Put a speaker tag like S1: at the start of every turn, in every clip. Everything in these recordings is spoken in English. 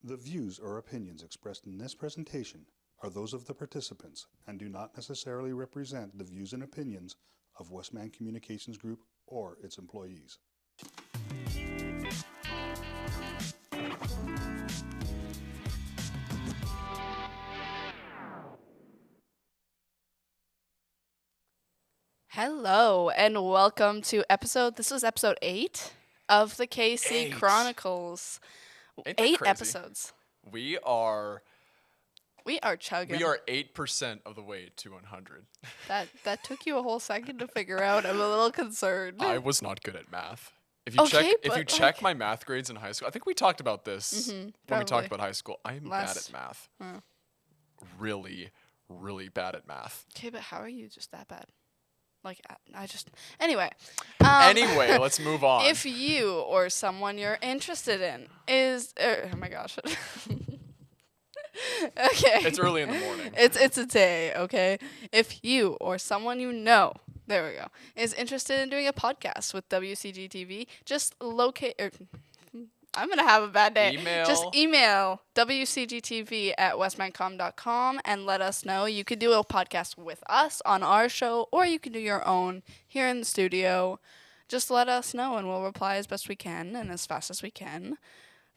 S1: The views or opinions expressed in this presentation are those of the participants and do not necessarily represent the views and opinions of Westman Communications Group or its employees.
S2: Hello and welcome to this was episode 8 of the KC Chronicles.
S3: Ain't that
S2: 8
S3: crazy?
S2: episodes.
S3: We are
S2: chugging.
S3: we are 8% of the way to 100.
S2: That took you a whole second to figure out. I'm a little concerned.
S3: I was not good at math. If you check
S2: like-
S3: my math grades in high school, I think we talked about this when we talked
S2: probably.
S3: about high school. I'm bad at math. Really, really bad at math.
S2: Okay, but how are you just that bad? Like, anyway.
S3: Anyway, let's move on.
S2: If you or someone you're interested in is, oh my gosh. Okay.
S3: It's early in the morning.
S2: It's a day, okay? If you or someone you know, there we go, is interested in doing a podcast with WCG TV, just locate. I'm gonna have a bad day. Just email wcgtv@westmancom.com and let us know. You could do a podcast with us on our show, or you can do your own here in the studio. Just let us know, and we'll reply as best we can and as fast as we can.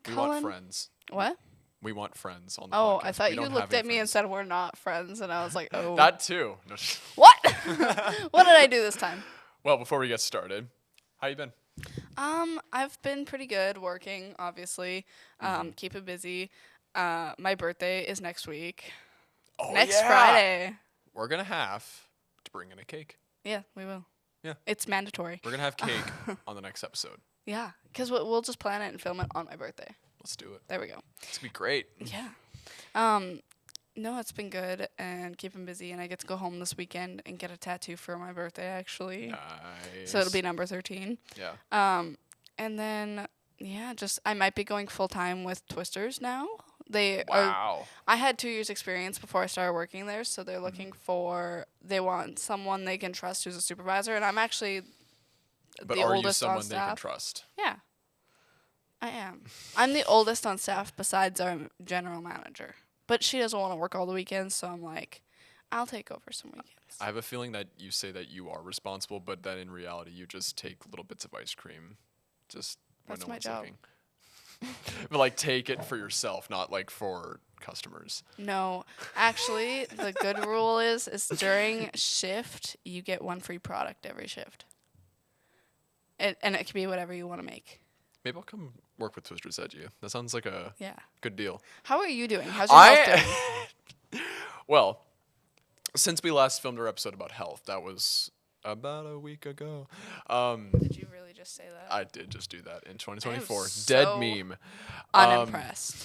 S3: We want friends.
S2: What?
S3: We want friends on the
S2: Oh,
S3: podcast.
S2: I thought
S3: We
S2: you
S3: don't
S2: looked
S3: have
S2: at
S3: any
S2: me and
S3: friends.
S2: said we're not friends, and I was like, oh.
S3: That too. No,
S2: What? What did I do this time?
S3: well, before we get started, how you been?
S2: I've been pretty good working, obviously. Keeping busy. My birthday is next week.
S3: Oh,
S2: Next
S3: yeah.
S2: Friday.
S3: We're gonna have to bring in a cake.
S2: Yeah, we will.
S3: Yeah.
S2: It's mandatory.
S3: We're gonna have cake on the next episode.
S2: Yeah, because we'll just plan it and film it on my birthday.
S3: Let's do it.
S2: There we go.
S3: It's gonna be great.
S2: Yeah. No, it's been good and keeping busy, and I get to go home this weekend and get a tattoo for my birthday, actually.
S3: Nice.
S2: So it'll be number 13.
S3: Yeah.
S2: And then, yeah, I might be going full-time with Twisters now.
S3: Wow.
S2: I had 2 years experience before I started working there, so they're looking they want someone they can trust who's a supervisor, and I'm actually
S3: But
S2: the
S3: are you
S2: oldest on
S3: someone they can
S2: staff.
S3: trust?
S2: Yeah, I am. I'm the oldest on staff besides our general manager, but she doesn't want to work all the weekends, so I'm like, I'll take over some weekends.
S3: I have a feeling that you say that you are responsible, but that in reality you just take little bits of ice cream, just when
S2: That's
S3: no
S2: my
S3: one's
S2: job.
S3: looking. But like take it for yourself, not like for customers.
S2: No, actually, the good rule is during shift, you get one free product every shift. And it can be whatever you want to make.
S3: Maybe I'll come work with Twisters at you. That sounds like a
S2: Yeah.
S3: good deal.
S2: How are you doing? How's your health doing?
S3: Well, since we last filmed our episode about health, that was about a week ago.
S2: Did you really just say that?
S3: I did just do that in 2024.
S2: so
S3: Dead meme.
S2: Unimpressed.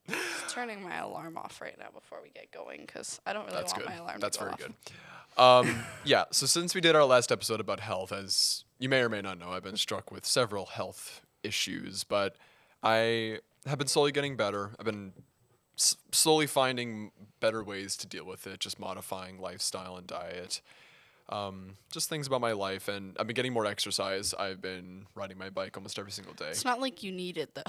S2: Just turning my alarm off right now before we get going because I don't really
S3: That's
S2: want
S3: good.
S2: my alarm
S3: That's
S2: to go
S3: very
S2: off.
S3: good. Yeah, so since we did our last episode about health, as you may or may not know, I've been struck with several health issues, but I have been slowly getting better. I've been slowly finding better ways to deal with it, just modifying lifestyle and diet. Just things about my life, and I've been getting more exercise. I've been riding my bike almost every single day.
S2: It's not like you need it though.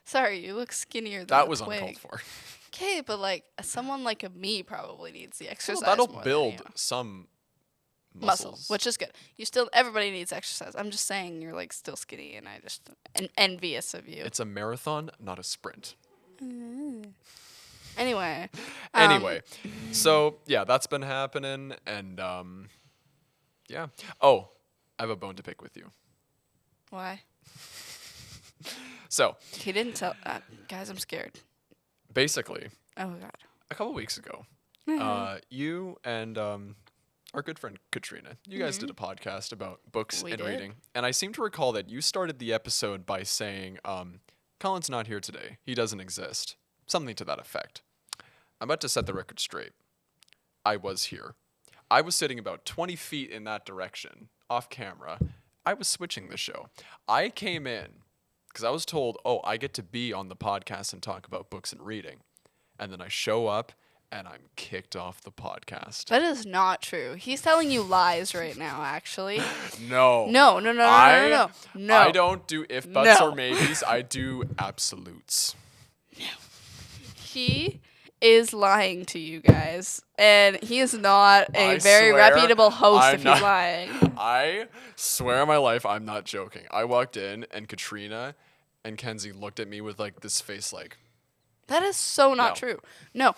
S2: Sorry, you look skinnier than
S3: That
S2: a
S3: was
S2: twig.
S3: uncalled for.
S2: Okay, but like someone like me probably needs the exercise.
S3: Well, that'll
S2: more than
S3: build
S2: you.
S3: some
S2: Muscle,
S3: muscles.
S2: which is good. Everybody needs exercise. I'm just saying you're like still skinny, and I just envious of you.
S3: It's a marathon, not a sprint.
S2: Anyway.
S3: Anyway, so yeah, that's been happening, and yeah. Oh, I have a bone to pick with you.
S2: Why?
S3: So
S2: He didn't tell. Guys, I'm scared.
S3: basically,
S2: Oh God.
S3: a couple weeks ago, you and our good friend Katrina, you guys did a podcast about books
S2: We
S3: and
S2: did.
S3: reading, and I seem to recall that you started the episode by saying, "Colin's not here today. He doesn't exist." Something to that effect. I'm about to set the record straight. I was here. I was sitting about 20 feet in that direction, off camera. I was switching the show. I came in because I was told, oh, I get to be on the podcast and talk about books and reading. And then I show up, and I'm kicked off the podcast.
S2: That is not true. He's telling you lies right now, actually.
S3: No.
S2: No. No.
S3: I don't do if, buts,
S2: No.
S3: or maybes. I do absolutes.
S2: He is lying to you guys, and he is not a
S3: I
S2: very
S3: swear
S2: reputable host
S3: I'm
S2: if
S3: not-
S2: he's lying.
S3: I swear on my life, I'm not joking. I walked in, and Katrina and Kenzie looked at me with like this face like,
S2: That is so not
S3: No.
S2: true. No.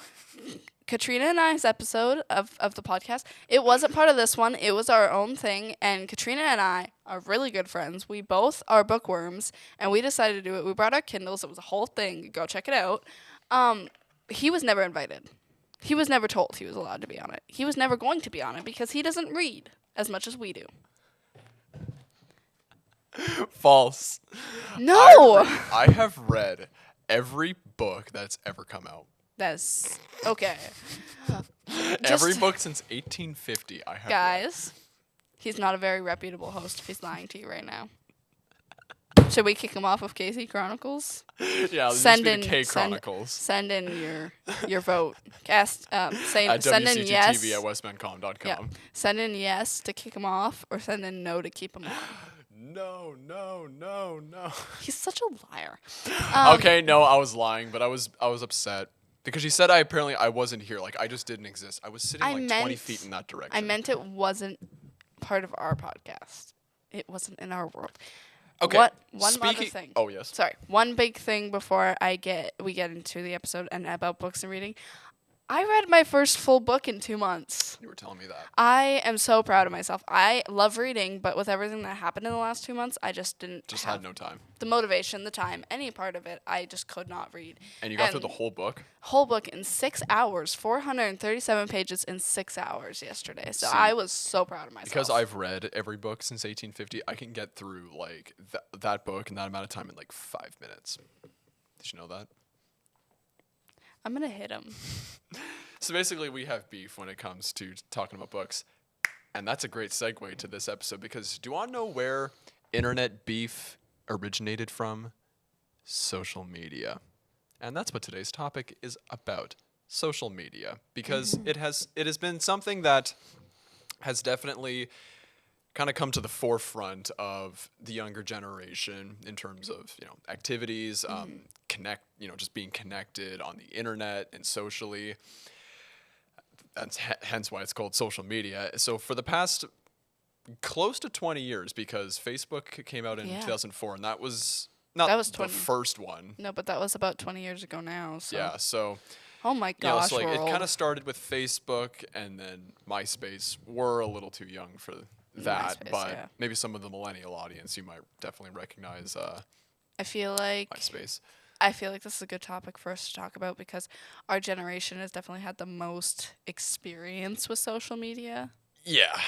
S2: Katrina and I's episode of the podcast, it wasn't part of this one. It was our own thing. And Katrina and I are really good friends. We both are bookworms, and we decided to do it. We brought our Kindles. It was a whole thing. Go check it out. He was never invited. He was never told he was allowed to be on it. He was never going to be on it because he doesn't read as much as we do.
S3: false.
S2: No!
S3: I have read every book that's ever come out.
S2: That's okay.
S3: Every
S2: Just-
S3: book since 1850, I have read.
S2: Guys, he's not a very reputable host if he's lying to you right now. Should we kick him off of Casey Chronicles?
S3: Yeah, let's
S2: Send
S3: just be
S2: in
S3: the K
S2: send-
S3: Chronicles.
S2: Send in your vote. Cast say
S3: At
S2: send in yes.
S3: WCTV at westmancom.com.
S2: Yeah. Send in yes to kick him off, or send in no to keep him on.
S3: No.
S2: He's such a liar.
S3: Okay, no, I was lying, but I was upset because she said I wasn't here. Like I just didn't exist. I was sitting
S2: I
S3: like 20
S2: meant-
S3: feet in that direction.
S2: I meant it wasn't part of our podcast. It wasn't in our world.
S3: Okay.
S2: One other
S3: Speaking-
S2: thing.
S3: Oh yes.
S2: Sorry. One big thing before we get into the episode and about books and reading. I read my first full book in 2 months.
S3: You were telling me that.
S2: I am so proud of myself. I love reading, but with everything that happened in the last 2 months, I just didn't
S3: Just
S2: have
S3: had no time.
S2: the motivation, the time, any part of it. I just could not read.
S3: And you got through the whole book?
S2: Whole book in 6 hours, 437 pages in 6 hours yesterday. So
S3: See,
S2: I was so proud of myself.
S3: Because I've read every book since 1850, I can get through like that book in that amount of time in like 5 minutes. Did you know that?
S2: I'm gonna hit him.
S3: So basically, we have beef when it comes to talking about books. And that's a great segue to this episode because do you want to know where internet beef originated from? Social media. And that's what today's topic is about. Social media. Because it has been something that has definitely kind of come to the forefront of the younger generation in terms of, activities, just being connected on the internet and socially. That's hence why it's called social media. So for the past close to 20 years, because Facebook came out in 2004, and that was not
S2: That was
S3: the
S2: 20
S3: first one.
S2: No, but that was about 20 years ago now. So.
S3: Yeah, so
S2: Oh my
S3: you know,
S2: gosh,
S3: so like
S2: we're
S3: it
S2: old.
S3: kind of started with Facebook, and then MySpace. We're a little too young for that,
S2: MySpace,
S3: but
S2: yeah.
S3: maybe some of the millennial audience you might definitely recognize
S2: I feel like
S3: MySpace.
S2: this is a good topic for us to talk about because our generation has definitely had the most experience with social media.
S3: Yeah.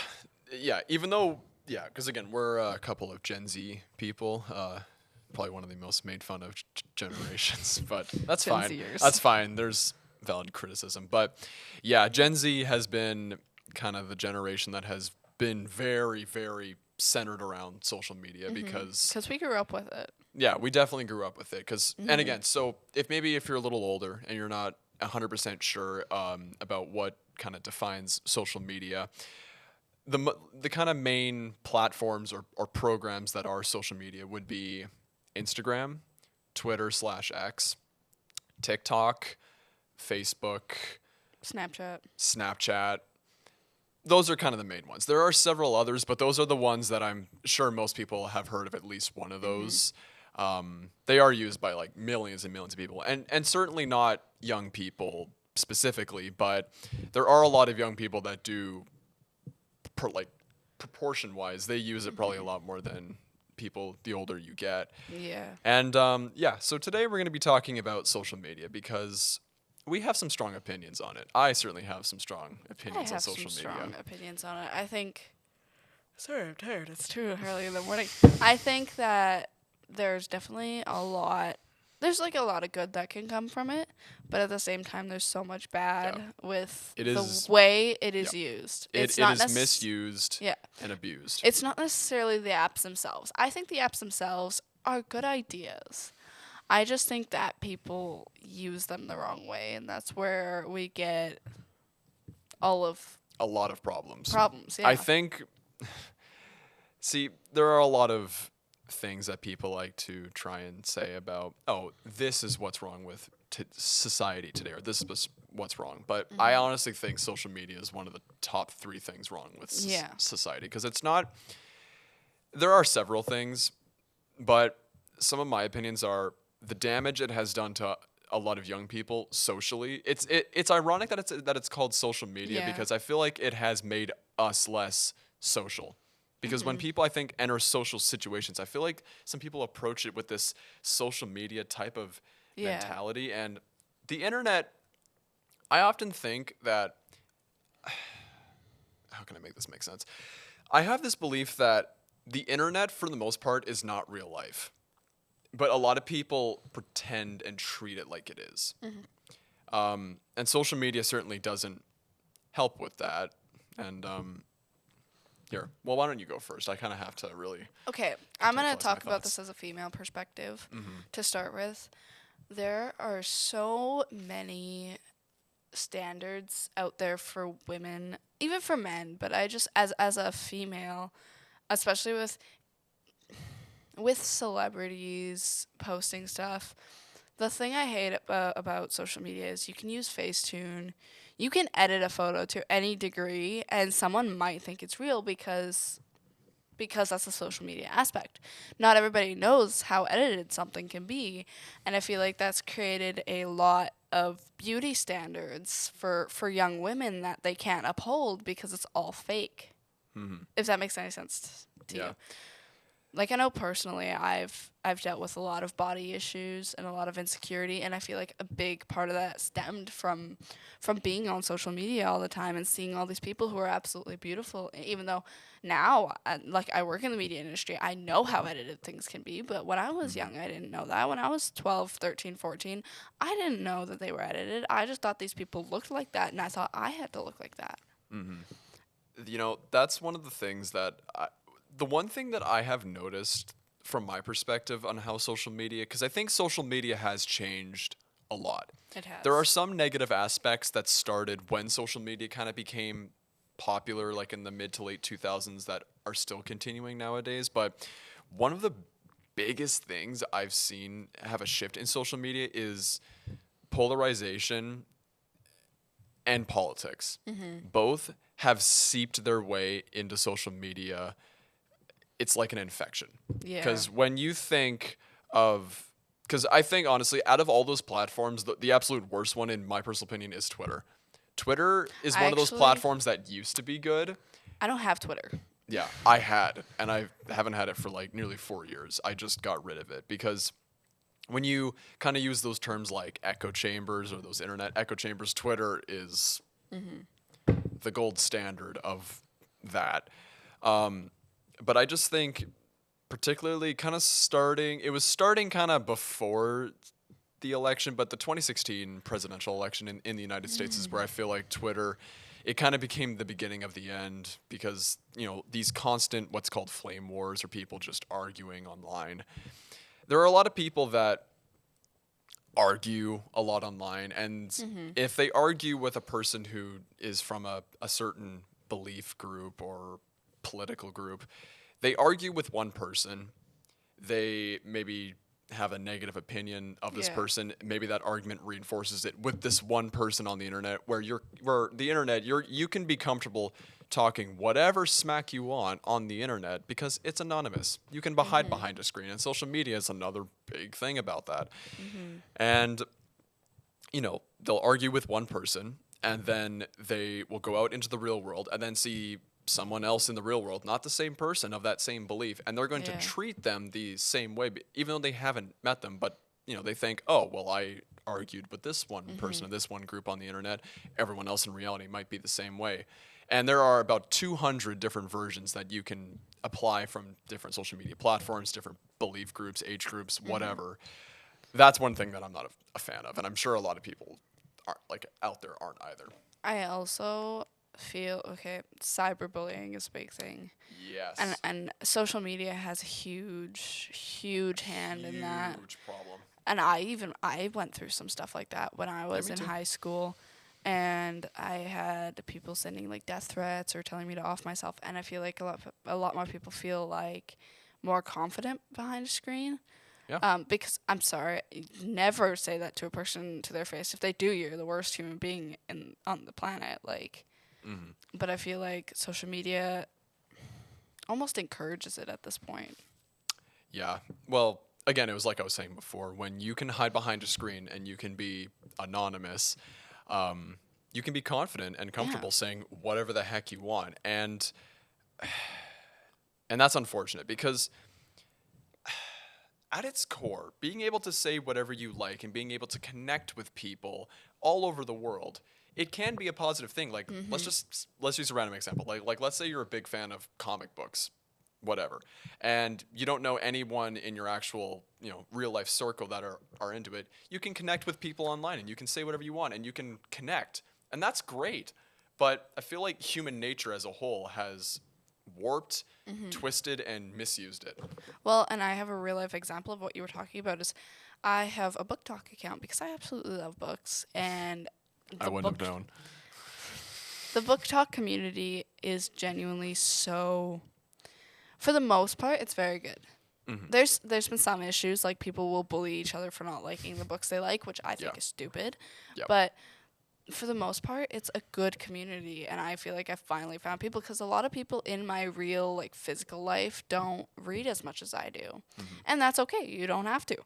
S3: Even though, because again, we're a couple of Gen Z people. Probably one of the most made fun of generations, but that's
S2: Gen
S3: fine.
S2: Zers.
S3: That's fine. There's valid criticism, but yeah, Gen Z has been kind of the generation that has been very, very centered around social media because
S2: we grew up with it.
S3: yeah, we definitely grew up with it. And again, so if you're a little older and you're not 100% sure about what kind of defines social media, the kind of main platforms or programs that are social media would be Instagram, Twitter/X, TikTok, Facebook, Snapchat. Those are kind of the main ones. There are several others, but those are the ones that I'm sure most people have heard of at least one of those. They are used by like millions and millions of people, and certainly not young people specifically, but there are a lot of young people that do, proportion-wise, they use it probably a lot more than people the older you get.
S2: Yeah.
S3: And so today we're going to be talking about social media because we have some strong opinions on it. I certainly have some strong opinions on social media.
S2: I have some strong opinions on it. I think... Sorry, I'm tired. It's too early in the morning. I think that there's definitely a lot... There's like a lot of good that can come from it, but at the same time, there's so much bad with the way it is used.
S3: It is misused
S2: Yeah.
S3: and abused.
S2: It's not necessarily the apps themselves. I think the apps themselves are good ideas. I just think that people use them the wrong way, and that's where we get all of
S3: A lot of problems.
S2: Yeah.
S3: I think, see, there are a lot of things that people like to try and say about, oh, this is what's wrong with society today, or this is what's wrong. But I honestly think social media is one of the top 3 things wrong with society, because it's not. There are several things, but some of my opinions are the damage it has done to a lot of young people socially. It's ironic that it's called social media, because I feel like it has made us less social. Because when people, I think, enter social situations, I feel like some people approach it with this social media type of mentality. And the internet, I often think that, how can I make this make sense? I have this belief that the internet, for the most part, is not real life. But a lot of people pretend and treat it like it is. And social media certainly doesn't help with that. And here, well, why don't you go first? I kind of have to really.
S2: Okay, I'm going to
S3: contextualize
S2: talk
S3: my
S2: about
S3: thoughts.
S2: this as a female perspective to start with. There are so many standards out there for women, even for men, but I just, as a female, especially with celebrities posting stuff, the thing I hate about social media is you can use Facetune, you can edit a photo to any degree, and someone might think it's real because that's a social media aspect. Not everybody knows how edited something can be, and I feel like that's created a lot of beauty standards for young women that they can't uphold because it's all fake. If that makes any sense to you. Like, I know personally I've dealt with a lot of body issues and a lot of insecurity, and I feel like a big part of that stemmed from being on social media all the time and seeing all these people who are absolutely beautiful. Even though now, I work in the media industry, I know how edited things can be, but when I was young, I didn't know that. When I was 12, 13, 14, I didn't know that they were edited. I just thought these people looked like that, and I thought I had to look like that.
S3: You know, that's one of the things that the one thing that I have noticed from my perspective on how social media, because I think social media has changed a lot.
S2: It has.
S3: There are some negative aspects that started when social media kind of became popular, like in the mid to late 2000s, that are still continuing nowadays. But one of the biggest things I've seen have a shift in social media is polarization and politics. Both have seeped their way into social media. It's like an infection.
S2: Yeah.
S3: Because when you think of, because I think honestly, out of all those platforms, the absolute worst one, in my personal opinion, is Twitter. Twitter is one of those platforms that used to be good.
S2: I don't have Twitter.
S3: Yeah, I had, and I haven't had it for like nearly 4 years. I just got rid of it because when you kind of use those terms like echo chambers or those internet echo chambers, Twitter is the gold standard of that. But I just think, particularly kind of it was starting kind of before the election, but the 2016 presidential election in the United States is where I feel like Twitter, it kind of became the beginning of the end, because, you know, these constant what's called flame wars, or people just arguing online. There are a lot of people that argue a lot online, and if they argue with a person who is from a certain belief group or political group, they argue with one person, they maybe have a negative opinion of this person, maybe that argument reinforces it with this one person on the internet, where the internet, you can be comfortable talking whatever smack you want on the internet because it's anonymous. You can hide behind a screen, and social media is another big thing about that. And, you know, they'll argue with one person, and then they will go out into the real world and then see someone else in the real world, not the same person of that same belief, and they're going to treat them the same way, even though they haven't met them. But, you know, they think, oh, well, I argued with this one person of this one group on the internet. Everyone else in reality might be the same way. And there are about 200 different versions that you can apply from different social media platforms, different belief groups, age groups, whatever. That's one thing that I'm not a fan of, and I'm sure a lot of people out there aren't either.
S2: I also feel, cyberbullying is a big thing.
S3: Yes.
S2: And social media has a huge hand in that.
S3: Huge problem.
S2: And I went through some stuff like that when I was
S3: me
S2: in
S3: too.
S2: high school, and I had people sending like death threats or telling me to off myself, and I feel like a lot more people feel like more confident behind a screen.
S3: Yeah.
S2: Because I'm sorry, never say that to a person to their face. If they do, you're the worst human being on the planet. Like, but I feel like social media almost encourages it at this point.
S3: Yeah. Well, again, it was like I was saying before, when you can hide behind a screen and you can be anonymous, you can be confident and comfortable saying whatever the heck you want. And that's unfortunate because at its core, being able to say whatever you like and being able to connect with people all over the world, it can be a positive thing. Like let's use a random example. Like let's say you're a big fan of comic books, whatever, and you don't know anyone in your actual, real life circle that are into it. You can connect with people online and you can say whatever you want and you can connect. And that's great. But I feel like human nature as a whole has warped, twisted, and misused it.
S2: Well, and I have a real life example of what you were talking about. Is I have a book talk account because I absolutely love books, and
S3: I wouldn't have known.
S2: the book talk community is genuinely so. For the most part, it's very good. There's been some issues, like people will bully each other for not liking the books they like, which I think is stupid.
S3: Yep.
S2: But for the most part, it's a good community, and I feel like I finally found people, because a lot of people in my real, like, physical life don't read as much as I do. And that's okay. You don't have to.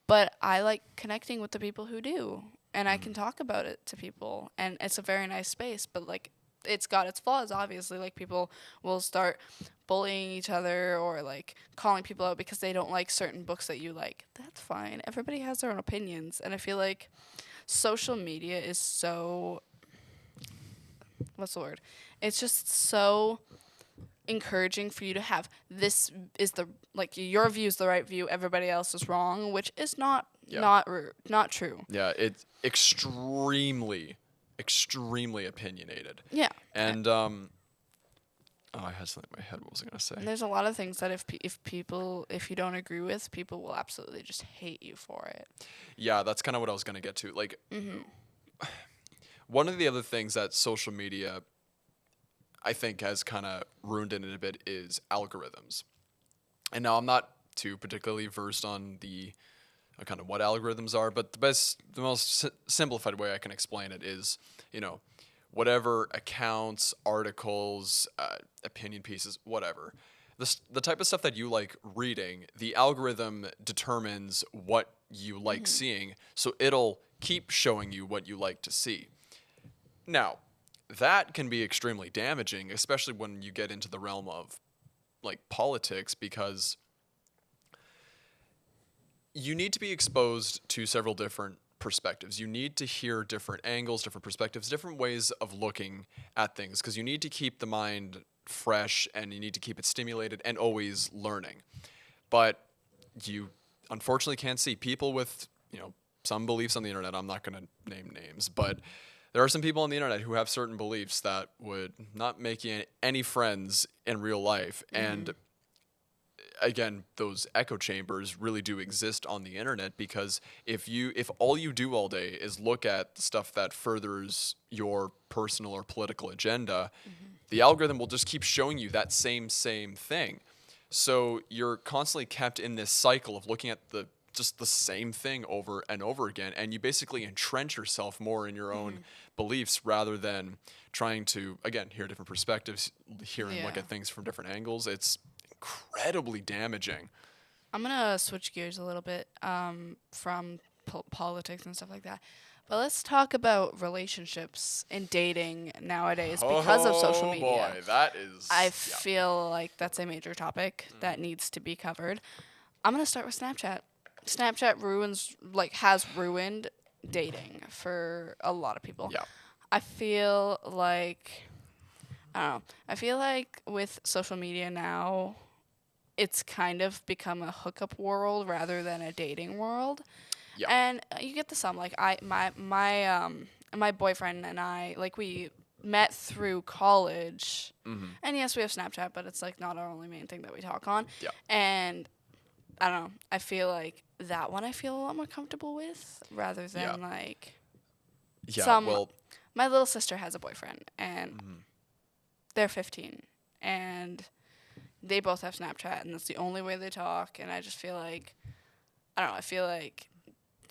S2: But I like connecting with the people who do, and I can talk about it to people, and it's a very nice space, but, like, it's got its flaws, obviously. Like, people will start bullying each other or, like, calling people out because they don't like certain books that you like. That's fine. Everybody has their own opinions, and I feel like social media is so, what's the word? It's just so encouraging for you to have, this is the, like, your view is the right view, everybody else is wrong, which is not true.
S3: Yeah, it's extremely opinionated.
S2: Yeah.
S3: And I had something in my head. What was I gonna say?
S2: And there's a lot of things that if you don't agree with, people will absolutely just hate you for it.
S3: Yeah, that's kind of what I was gonna get to. Like, one of the other things that social media, I think, has kind of ruined it a bit is algorithms. And now I'm not too particularly versed on the kind of what algorithms are, but the most simplified way I can explain it is, whatever accounts, articles, opinion pieces, whatever. The type of stuff that you like reading, the algorithm determines what you like seeing, so it'll keep showing you what you like to see. Now, that can be extremely damaging, especially when you get into the realm of, like, politics, because you need to be exposed to several different perspectives. You need to hear different angles, different perspectives, different ways of looking at things, because you need to keep the mind fresh and you need to keep it stimulated and always learning. But you unfortunately can't see people with, some beliefs on the internet. I'm not going to name names, but there are some people on the internet who have certain beliefs that would not make you any friends in real life. And again, those echo chambers really do exist on the internet, because if all you do all day is look at stuff that furthers your personal or political agenda, the algorithm will just keep showing you that same thing. So you're constantly kept in this cycle of looking at just the same thing over and over again, and you basically entrench yourself more in your own beliefs rather than trying to, again, hear different perspectives, hear and look at things from different angles. It's incredibly damaging.
S2: I'm gonna switch gears a little bit from politics and stuff like that, but let's talk about relationships and dating nowadays because of social media.
S3: Oh boy, that is.
S2: I feel like that's a major topic that needs to be covered. I'm gonna start with Snapchat. Snapchat has ruined dating for a lot of people.
S3: Yeah.
S2: I feel like with social media now, it's kind of become a hookup world rather than a dating world.
S3: Yeah.
S2: And you get the sum. Like, my boyfriend and I, like, we met through college. And yes, we have Snapchat, but it's, like, not our only main thing that we talk on.
S3: Yeah.
S2: And I don't know. I feel like that one I feel a lot more comfortable with rather than like
S3: well,
S2: my little sister has a boyfriend and
S3: mhm.
S2: they're 15 and they both have Snapchat and that's the only way they talk, and I just feel like I don't know, I feel like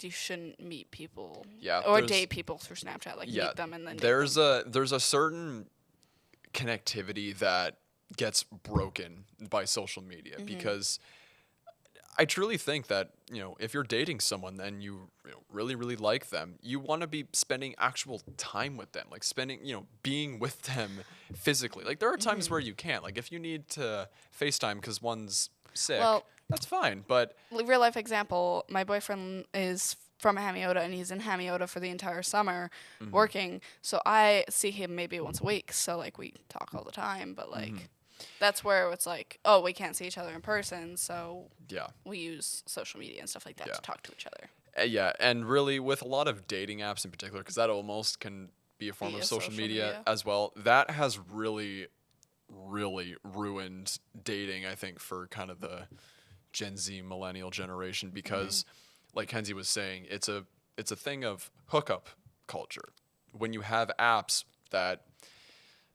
S2: you shouldn't meet people or date people through Snapchat, like meet them and then
S3: there's a certain connectivity that gets broken by social media because I truly think that, if you're dating someone and you really, really like them, you want to be spending actual time with them, like spending, being with them physically. Like there are times where you can't, like if you need to FaceTime because one's sick,
S2: Well,
S3: that's fine. But
S2: real life example, my boyfriend is from Hamiota and he's in Hamiota for the entire summer working. So I see him maybe once a week. So like we talk all the time, but like that's where it's like, oh, we can't see each other in person. So we use social media and stuff like that to talk to each other.
S3: Yeah, and really with a lot of dating apps in particular, because that almost can be a form of social media as well, that has really, really ruined dating, I think, for kind of the Gen Z millennial generation because, like Kenzie was saying, it's a thing of hookup culture. When you have apps that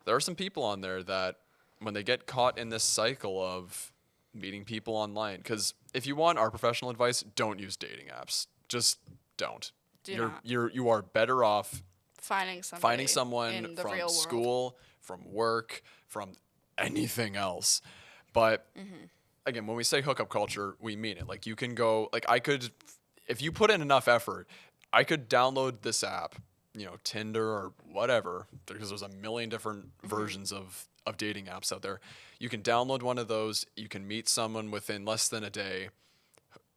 S3: there are some people on there that when they get caught in this cycle of meeting people online, because if you want our professional advice, don't use dating apps. Just don't. You are better off finding someone from school, from work, from anything else. But again, when we say hookup culture, we mean it. Like you can go, like I could, if you put in enough effort, I could download this app, Tinder or whatever, because there's a million different versions of dating apps out there. You can download one of those, you can meet someone within less than a day,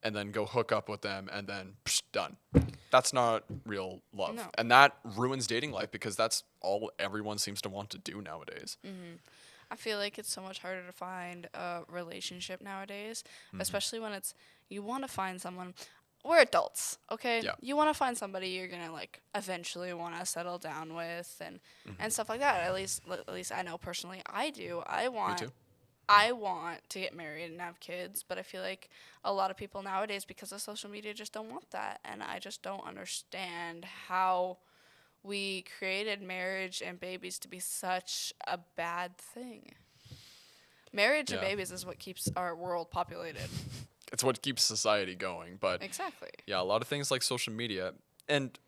S3: and then go hook up with them, and then done. That's not real love.
S2: No.
S3: And that ruins dating life because that's all everyone seems to want to do nowadays.
S2: I feel like it's so much harder to find a relationship nowadays, especially when you want to find someone. We're adults, okay?
S3: Yeah.
S2: You want to find somebody you're gonna like eventually want to settle down with and stuff like that. At least I know personally I do.
S3: Me too.
S2: I want to get married and have kids, but I feel like a lot of people nowadays, because of social media, just don't want that, and I just don't understand how we created marriage and babies to be such a bad thing. Marriage and babies is what keeps our world populated.
S3: It's what keeps society going. But
S2: exactly.
S3: Yeah, a lot of things like social media, and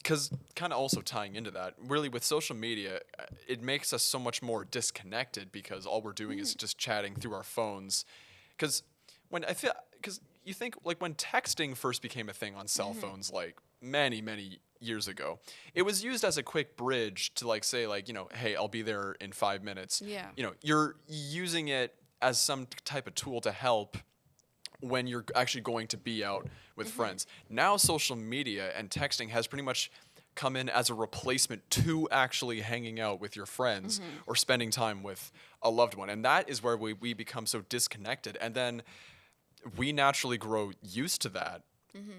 S3: because kind of also tying into that, really with social media, it makes us so much more disconnected because all we're doing is just chatting through our phones. Because you think like when texting first became a thing on cell phones, like many, many years ago, it was used as a quick bridge to like say like, hey, I'll be there in 5 minutes.
S2: Yeah.
S3: You're using it as some type of tool to help when you're actually going to be out with friends. Now social media and texting has pretty much come in as a replacement to actually hanging out with your friends or spending time with a loved one. And that is where we become so disconnected. And then we naturally grow used to that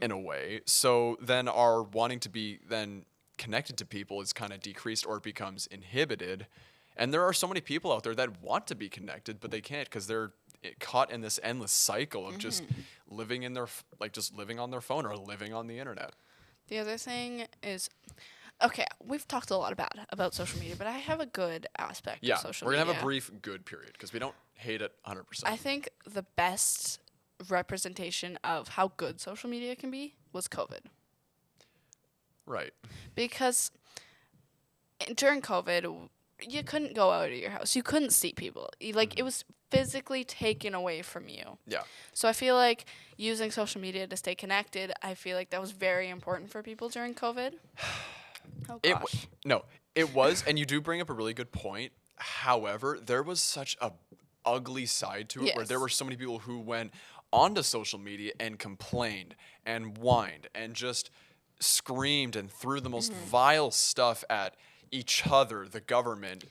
S3: in a way. So then our wanting to be then connected to people is kind of decreased or it becomes inhibited. And there are so many people out there that want to be connected, but they can't because they're caught in this endless cycle of just living in just living on their phone or living on the internet.
S2: The other thing is, okay, we've talked a lot about social media, but I have a good aspect of social media.
S3: We're going to have a brief good period because we don't hate it 100%.
S2: I think the best representation of how good social media can be was COVID.
S3: Right.
S2: Because during COVID, you couldn't go out of your house. You couldn't see people. It was physically taken away from you.
S3: Yeah.
S2: So I feel like using social media to stay connected, I feel like that was very important for people during COVID. Oh gosh.
S3: It was, and you do bring up a really good point. However, there was such a ugly side to it where there were so many people who went onto social media and complained and whined and just screamed and threw the most vile stuff at each other, the government,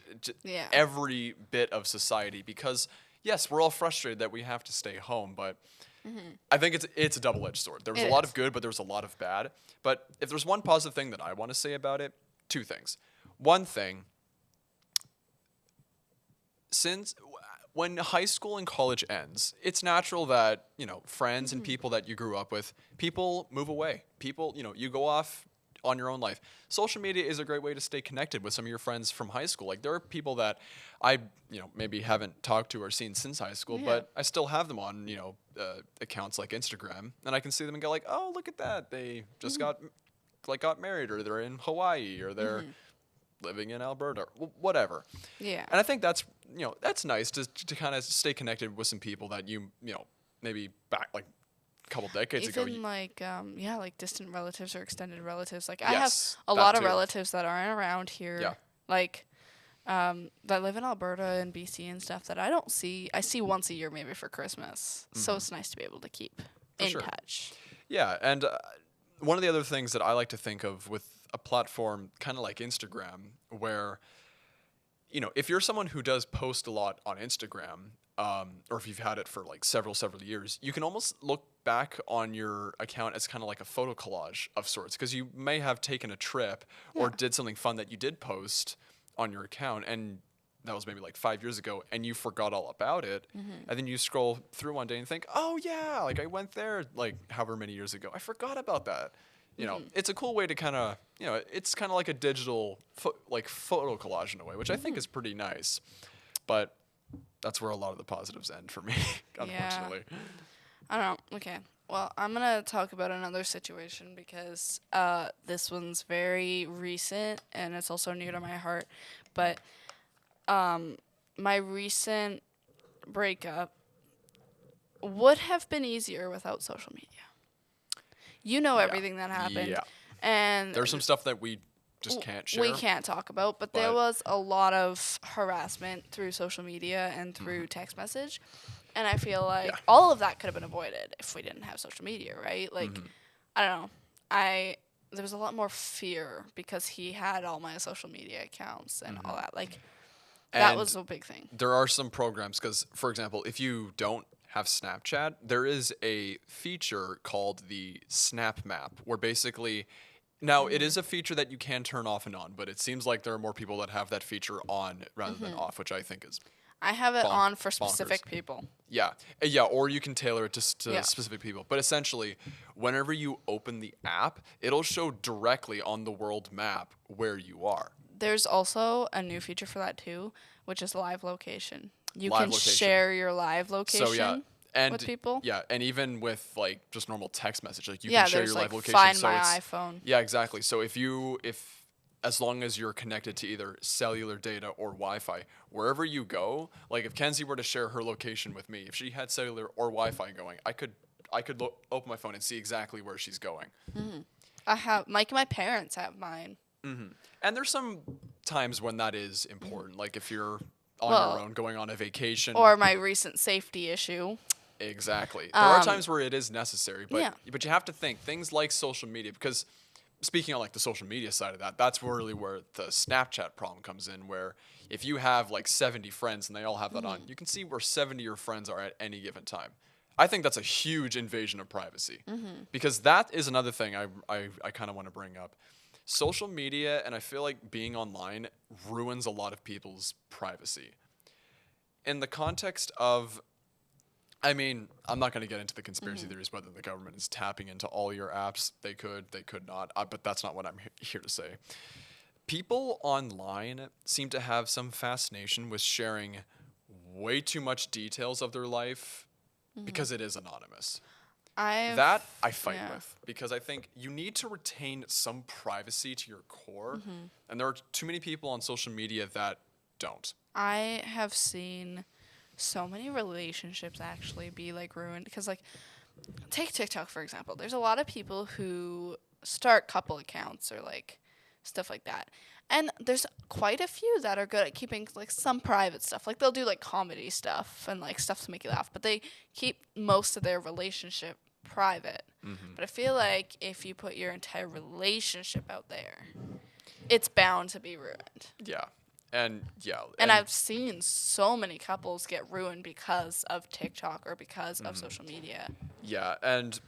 S3: every bit of society, because yes, we're all frustrated that we have to stay home, but I think it's a double-edged sword. There was a lot of good, but there was a lot of bad. But if there's one positive thing that I want to say about it, two things. One thing, since when high school and college ends, it's natural that, friends and people that you grew up with, people move away. People, you go off on your own life. Social media is a great way to stay connected with some of your friends from high school. Like there are people that I, maybe haven't talked to or seen since high school, but I still have them on, accounts like Instagram, and I can see them and go like, oh, look at that. They just got married, or they're in Hawaii, or they're living in Alberta, whatever.
S2: Yeah.
S3: And I think that's, that's nice to kind of stay connected with some people that maybe back like a couple decades ago.
S2: Even like distant relatives or extended relatives. Like I have a lot of relatives that aren't around here.
S3: Yeah.
S2: Like that live in Alberta and BC and stuff that I don't see. I see once a year maybe for Christmas. So it's nice to be able to keep in touch.
S3: Yeah, and one of the other things that I like to think of with a platform kind of like Instagram, where, if you're someone who does post a lot on Instagram, or if you've had it for like several years, you can almost look back on your account as kind of like a photo collage of sorts, because you may have taken a trip or did something fun that you did post on your account, and that was maybe like 5 years ago, and you forgot all about it, and then you scroll through one day and think, oh yeah, like I went there like however many years ago, I forgot about that. It's a cool way to kind of, it's kind of like a digital photo collage in a way, which I think is pretty nice. But that's where a lot of the positives end for me, unfortunately.
S2: I don't know. Okay. Well, I'm going to talk about another situation because this one's very recent and it's also near to my heart. But my recent breakup would have been easier without social media. You know everything that happened.
S3: Yeah.
S2: And
S3: there's some stuff that we just can't share.
S2: We can't talk about, but there was a lot of harassment through social media and through text message. And I feel like all of that could have been avoided if we didn't have social media, right? Like, I don't know. There was a lot more fear because he had all my social media accounts and all that. Like, that was a big thing.
S3: There are some programs because, for example, if you don't have Snapchat, there is a feature called the Snap Map where basically, now it is a feature that you can turn off and on, but it seems like there are more people that have that feature on rather than off, which I think is
S2: I have it on for specific people.
S3: Yeah, or you can tailor it to specific people. But essentially, whenever you open the app, it'll show directly on the world map where you are.
S2: There's also a new feature for that too, which is live location. You can share your live location with people.
S3: Yeah, and even with like just normal text message, like you can share your live location.
S2: Find my iPhone.
S3: Yeah, exactly. So if as long as you're connected to either cellular data or Wi-Fi, wherever you go, like if Kenzie were to share her location with me, if she had cellular or Wi-Fi going, I could open my phone and see exactly where she's going.
S2: I have my parents have mine.
S3: And there's some times when that is important, like if you're on your own going on a vacation.
S2: Or my recent safety issue.
S3: Exactly. There are times where it is necessary, but you have to think things like social media, because speaking on like the social media side of that, that's really where the Snapchat problem comes in, where if you have like 70 friends and they all have that on, you can see where 70 of your friends are at any given time. I think that's a huge invasion of privacy, because that is another thing I kind of want to bring up. Social media, and I feel like being online ruins a lot of people's privacy. In the context of, I mean, I'm not going to get into the conspiracy theories whether the government is tapping into all your apps. They could not, but that's not what I'm here to say. People online seem to have some fascination with sharing way too much details of their life because it is anonymous. That I fight with, because I think you need to retain some privacy to your core, and there are too many people on social media that don't.
S2: I have seen so many relationships actually be like ruined because, like, take TikTok for example. There's a lot of people who start couple accounts or like stuff like that, and there's quite a few that are good at keeping like some private stuff. Like they'll do like comedy stuff and like stuff to make you laugh, but they keep most of their relationship private. But I feel like if you put your entire relationship out there, it's bound to be ruined.
S3: And
S2: I've seen so many couples get ruined because of TikTok or because of social media.
S3: Yeah, and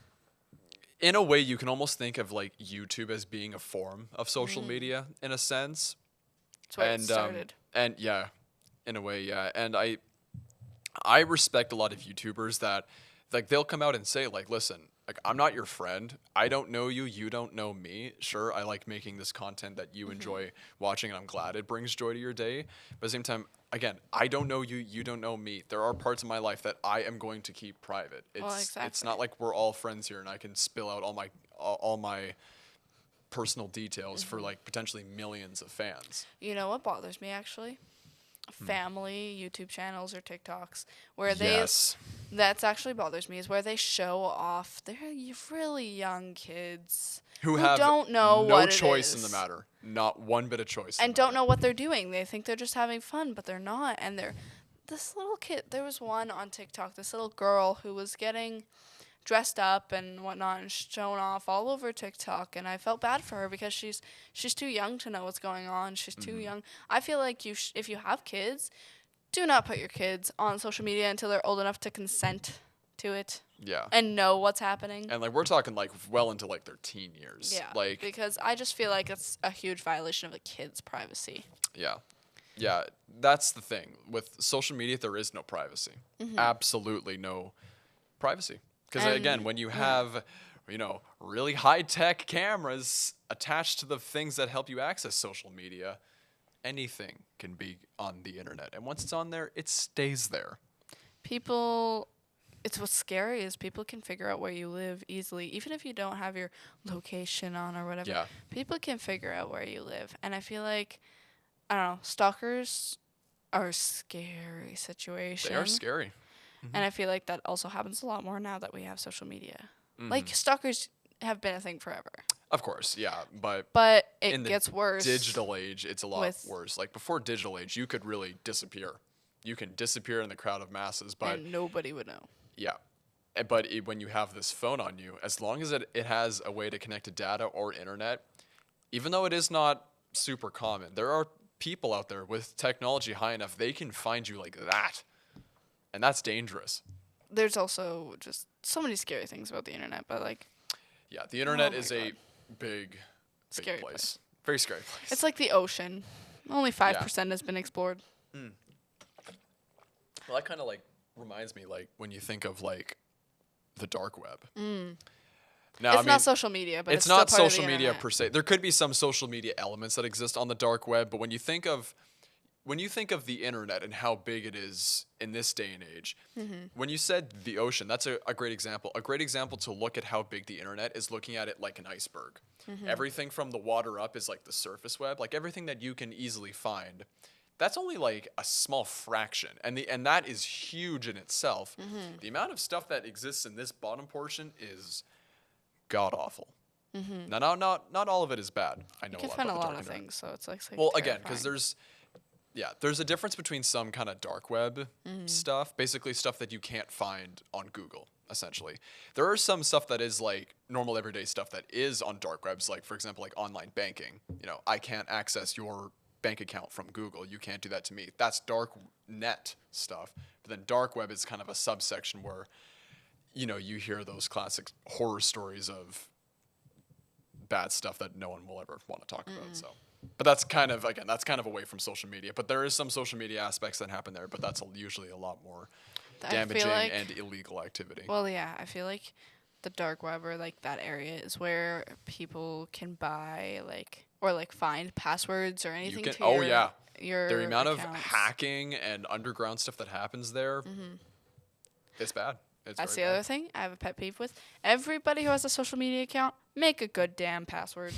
S3: in a way you can almost think of like YouTube as being a form of social media in a sense.
S2: That's where it started.
S3: And yeah, in a way, yeah. And I respect a lot of YouTubers that like they'll come out and say like, listen, like I'm not your friend. I don't know you. You don't know me. Sure, I like making this content that you enjoy watching, and I'm glad it brings joy to your day. But at the same time, again, I don't know you. You don't know me. There are parts of my life that I am going to keep private. It's not like we're all friends here, and I can spill out all my personal details for like potentially millions of fans.
S2: You know what bothers me actually? Family YouTube channels or TikToks where they
S3: Yes.
S2: that's actually bothers me is where they show off their really young kids
S3: Who have
S2: don't know
S3: no
S2: what it
S3: choice in
S2: is.
S3: the matter. Not one bit of choice.
S2: And don't know what they're doing. They think they're just having fun, but they're not. And they're this little kid. There was one on TikTok. This little girl who was getting dressed up and whatnot and shown off all over TikTok. And I felt bad for her because she's too young to know what's going on. She's too young. I feel like if you have kids, do not put your kids on social media until they're old enough to consent to it.
S3: Yeah.
S2: And know what's happening.
S3: And like we're talking like well into like their teen years.
S2: Yeah.
S3: Like
S2: because I just feel like it's a huge violation of a kid's privacy.
S3: yeah. Yeah, that's the thing. With social media there is no privacy. Absolutely no privacy. Because
S2: And-
S3: again, when you have really high-tech cameras attached to the things that help you access social media, anything can be on the internet. And once it's on there, it stays there.
S2: It's what's scary is people can figure out where you live easily, even if you don't have your location on or whatever.
S3: Yeah.
S2: People can figure out where you live, and I feel like, I don't know, stalkers are a scary situation.
S3: They are scary.
S2: And I feel like that also happens a lot more now that we have social media. Like stalkers have been a thing forever,
S3: Of course, yeah, but
S2: but
S3: in
S2: it
S3: the
S2: gets worse.
S3: digital age, it's a lot
S2: with-
S3: worse. Like before digital age, you could really disappear. You can disappear in the crowd of masses, but
S2: and nobody would know.
S3: yeah. But when you have this phone on you, as long as it has a way to connect to data or internet, even though it is not super common, there are people out there with technology high enough, they can find you like that. And that's dangerous.
S2: There's also just so many scary things about the internet, but like
S3: Yeah, the internet
S2: my
S3: is a
S2: God.
S3: big
S2: Scary
S3: place. Very scary place.
S2: it's like the ocean. Only 5% has been explored.
S3: Well, that kind of like reminds me like when you think of like the dark web. Now,
S2: It's not social media, but
S3: it's
S2: still
S3: not
S2: part of the
S3: social media
S2: internet.
S3: per se. There could be some social media elements that exist on the dark web, but when you think of the internet and how big it is in this day and age, when you said the ocean, that's a great example. A great example to look at how big the internet is looking at it like an iceberg. Everything from the water up is like the surface web, like everything that you can easily find. That's only like a small fraction, and that is huge in itself. The amount of stuff that exists in this bottom portion is god awful. Now, not all of it is bad. I know
S2: You can
S3: a lot
S2: find a
S3: about the
S2: lot
S3: dark
S2: of
S3: internet.
S2: things, so it's like
S3: Well, again, because
S2: terrifying.
S3: there's a difference between some kind of dark web stuff, basically stuff that you can't find on Google, essentially. There are some stuff that is like normal everyday stuff that is on dark webs, like for example, like online banking. I can't access your bank account from Google. You can't do that to me. That's dark net stuff. But then dark web is kind of a subsection where, you hear those classic horror stories of bad stuff that no one will ever want to talk about. So, but that's kind of away from social media. But there is some social media aspects that happen there, but that's usually a lot more
S2: I feel
S3: damaging
S2: like-
S3: and illegal activity.
S2: Well, yeah, I feel like the dark web or like that area is where people can buy or find passwords or anything
S3: can-
S2: to
S3: oh,
S2: your,
S3: yeah.
S2: your
S3: The amount of
S2: accounts.
S3: hacking and underground stuff that happens there, it's bad. It's
S2: That's the
S3: very
S2: other
S3: bad.
S2: thing I have a pet peeve with. Everybody who has a social media account, make a good damn password.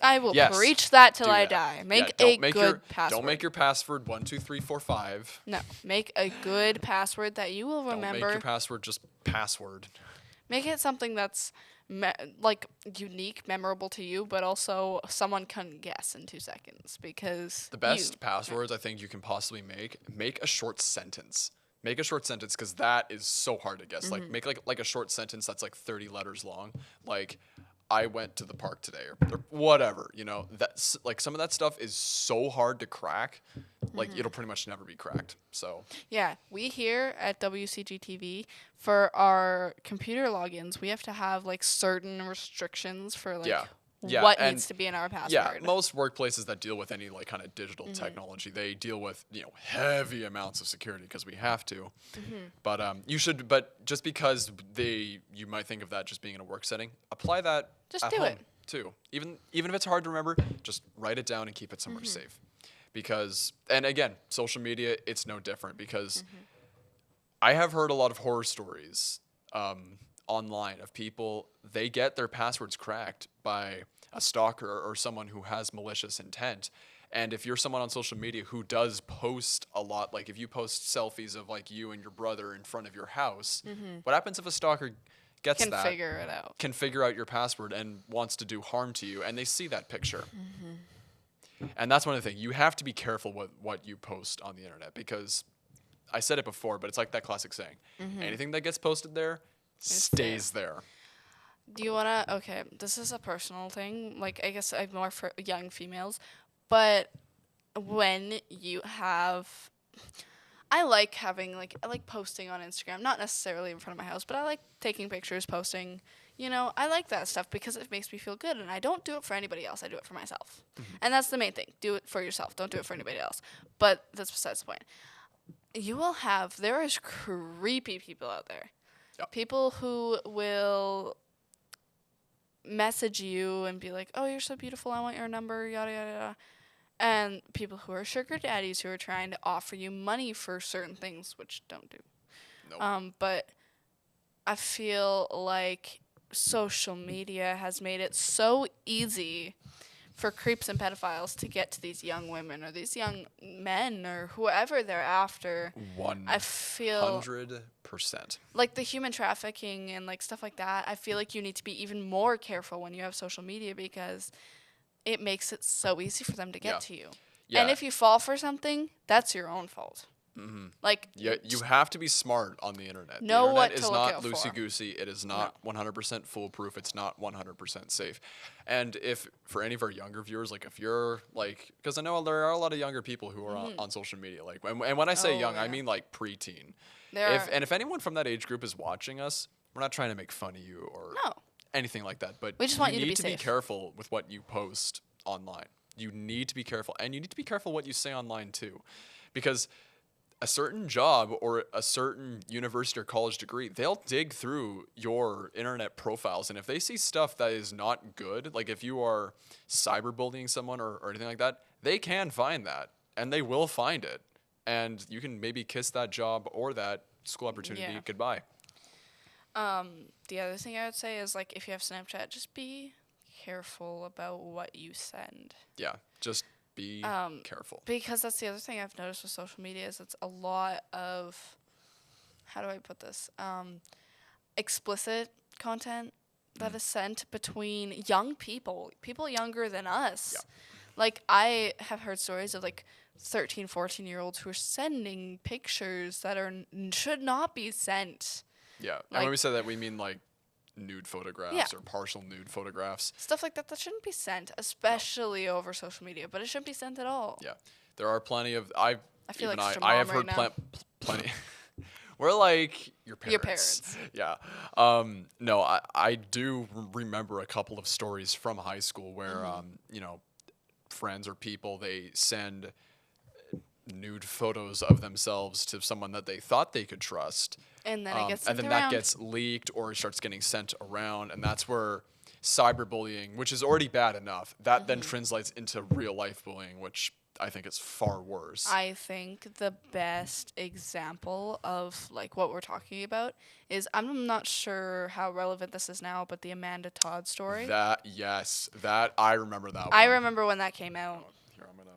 S2: I will
S3: Yes,
S2: preach that till
S3: do
S2: I
S3: that.
S2: die.
S3: Yeah,
S2: Make
S3: don't
S2: a
S3: make
S2: good
S3: your,
S2: password.
S3: Don't make your password 12345.
S2: No, make a good password that you will
S3: Don't make
S2: remember.
S3: your password just password.
S2: Make it something that's unique, memorable to you, but also someone can guess in 2 seconds because
S3: The best passwords I think you can possibly make a short sentence. Make a short sentence because that is so hard to guess. Like make like a short sentence that's like 30 letters long. Like I went to the park today or whatever, that's like some of that stuff is so hard to crack. Like it'll pretty much never be cracked. So
S2: Yeah, we here at WCG TV for our computer logins, we have to have like certain restrictions for like
S3: Yeah. Yeah,
S2: what
S3: and
S2: needs to be in our password.
S3: Yeah, most workplaces that deal with any like kind of digital technology, they deal with heavy amounts of security because we have to. But but just because you might think of that just being in a work setting, apply that
S2: Just
S3: at
S2: do
S3: home
S2: it.
S3: too. Even if it's hard to remember, just write it down and keep it somewhere safe. Because and again, social media, it's no different because I have heard a lot of horror stories online of people, they get their passwords cracked by a stalker or someone who has malicious intent. And if you're someone on social media who does post a lot, like if you post selfies of like you and your brother in front of your house, what happens if a stalker gets
S2: Can
S3: that,
S2: figure it out.
S3: can figure out your password and wants to do harm to you, and they see that picture? And that's one of the things. You have to be careful with what you post on the internet because I said it before, but it's like that classic saying. Anything that gets posted there stays there.
S2: Do you want to? Okay, this is a personal thing. Like, I guess I'm more for young females. But when you have. I like having, like, I like posting on Instagram. Not necessarily in front of my house, but I like taking pictures, posting. I like that stuff because it makes me feel good. And I don't do it for anybody else. I do it for myself. And that's the main thing. Do it for yourself. Don't do it for anybody else. But that's besides the point. There is creepy people out there.
S3: Yep.
S2: People who will message you and be like, "Oh, you're so beautiful. I want your number." Yada yada yada. And people who are sugar daddies who are trying to offer you money for certain things, which don't do.
S3: Nope.
S2: But I feel like social media has made it so easy for creeps and pedophiles to get to these young women or these young men or whoever they're after.
S3: 100%.
S2: Like the human trafficking and like stuff like that, I feel like you need to be even more careful when you have social media because it makes it so easy for them to get to you.
S3: Yeah.
S2: And if you fall for something, that's your own fault. Like,
S3: Yeah, you have to be smart on the internet.
S2: Know
S3: the internet
S2: what to
S3: is
S2: look
S3: not
S2: out for.
S3: loosey-goosey. It is not 100% foolproof. It's not 100% safe. And if, for any of our younger viewers, like if you're like, because I know there are a lot of younger people who are on social media. Like, and when I say young, I mean like preteen. If anyone from that age group is watching us, we're not trying to make fun of you or anything like that. But
S2: we just want you to be
S3: need to be
S2: safe.
S3: careful with what you post online. You need to be careful, and you need to be careful what you say online too, because a certain job or a certain university or college degree, they'll dig through your internet profiles. And if they see stuff that is not good, like if you are cyberbullying someone or anything like that, they can find that and they will find it. And you can maybe kiss that job or that school opportunity goodbye.
S2: The other thing I would say is like if you have Snapchat, just be careful about what you send.
S3: Yeah, just be careful.
S2: Because that's the other thing I've noticed with social media is it's a lot of, how do I put this? Explicit content that is sent between young people younger than us.
S3: Yeah.
S2: Like I have heard stories of like 13, 14-year-olds who are sending pictures that should not be sent.
S3: Yeah, and
S2: Like-
S3: when we say that, we mean like nude photographs or partial nude photographs.
S2: Stuff like that shouldn't be sent, especially over social media, but it shouldn't be sent at all.
S3: Yeah, there are plenty of
S2: I feel like such a
S3: I have
S2: mom
S3: heard
S2: right now.
S3: plenty. We're like your parents.
S2: Your parents.
S3: Yeah. No, I do remember a couple of stories from high school where friends or people, they send nude photos of themselves to someone that they thought they could trust.
S2: And then it gets sent
S3: and then
S2: around.
S3: that gets leaked or it starts getting sent around, and that's where cyberbullying, which is already bad enough, that then translates into real life bullying, which I think is far worse.
S2: I think the best example of like what we're talking about is, I'm not sure how relevant this is now, but the Amanda Todd story.
S3: That I remember that one.
S2: I remember when that came out.
S3: Here, I'm gonna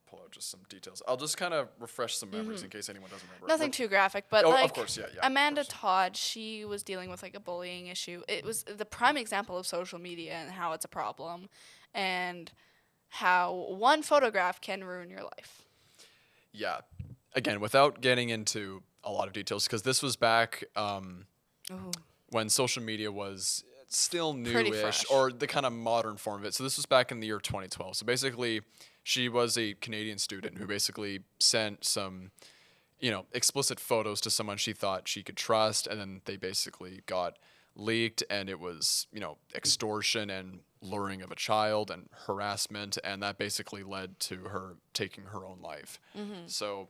S3: pull out just some details. I'll just kind of refresh some memories in case anyone doesn't remember.
S2: Nothing too graphic, but
S3: Oh, of
S2: like
S3: course, yeah, of
S2: Amanda
S3: course.
S2: Todd, she was dealing with like a bullying issue. It was the prime example of social media and how it's a problem, and how one photograph can ruin your life.
S3: Yeah. Again, without getting into a lot of details, because this was back when social media was still
S2: Pretty
S3: newish,
S2: fresh.
S3: or the kind of modern form of it. So this was back in the year 2012. So basically, she was a Canadian student who basically sent some, explicit photos to someone she thought she could trust, and then they basically got leaked, and it was, extortion, and luring of a child and harassment, and that basically led to her taking her own life. So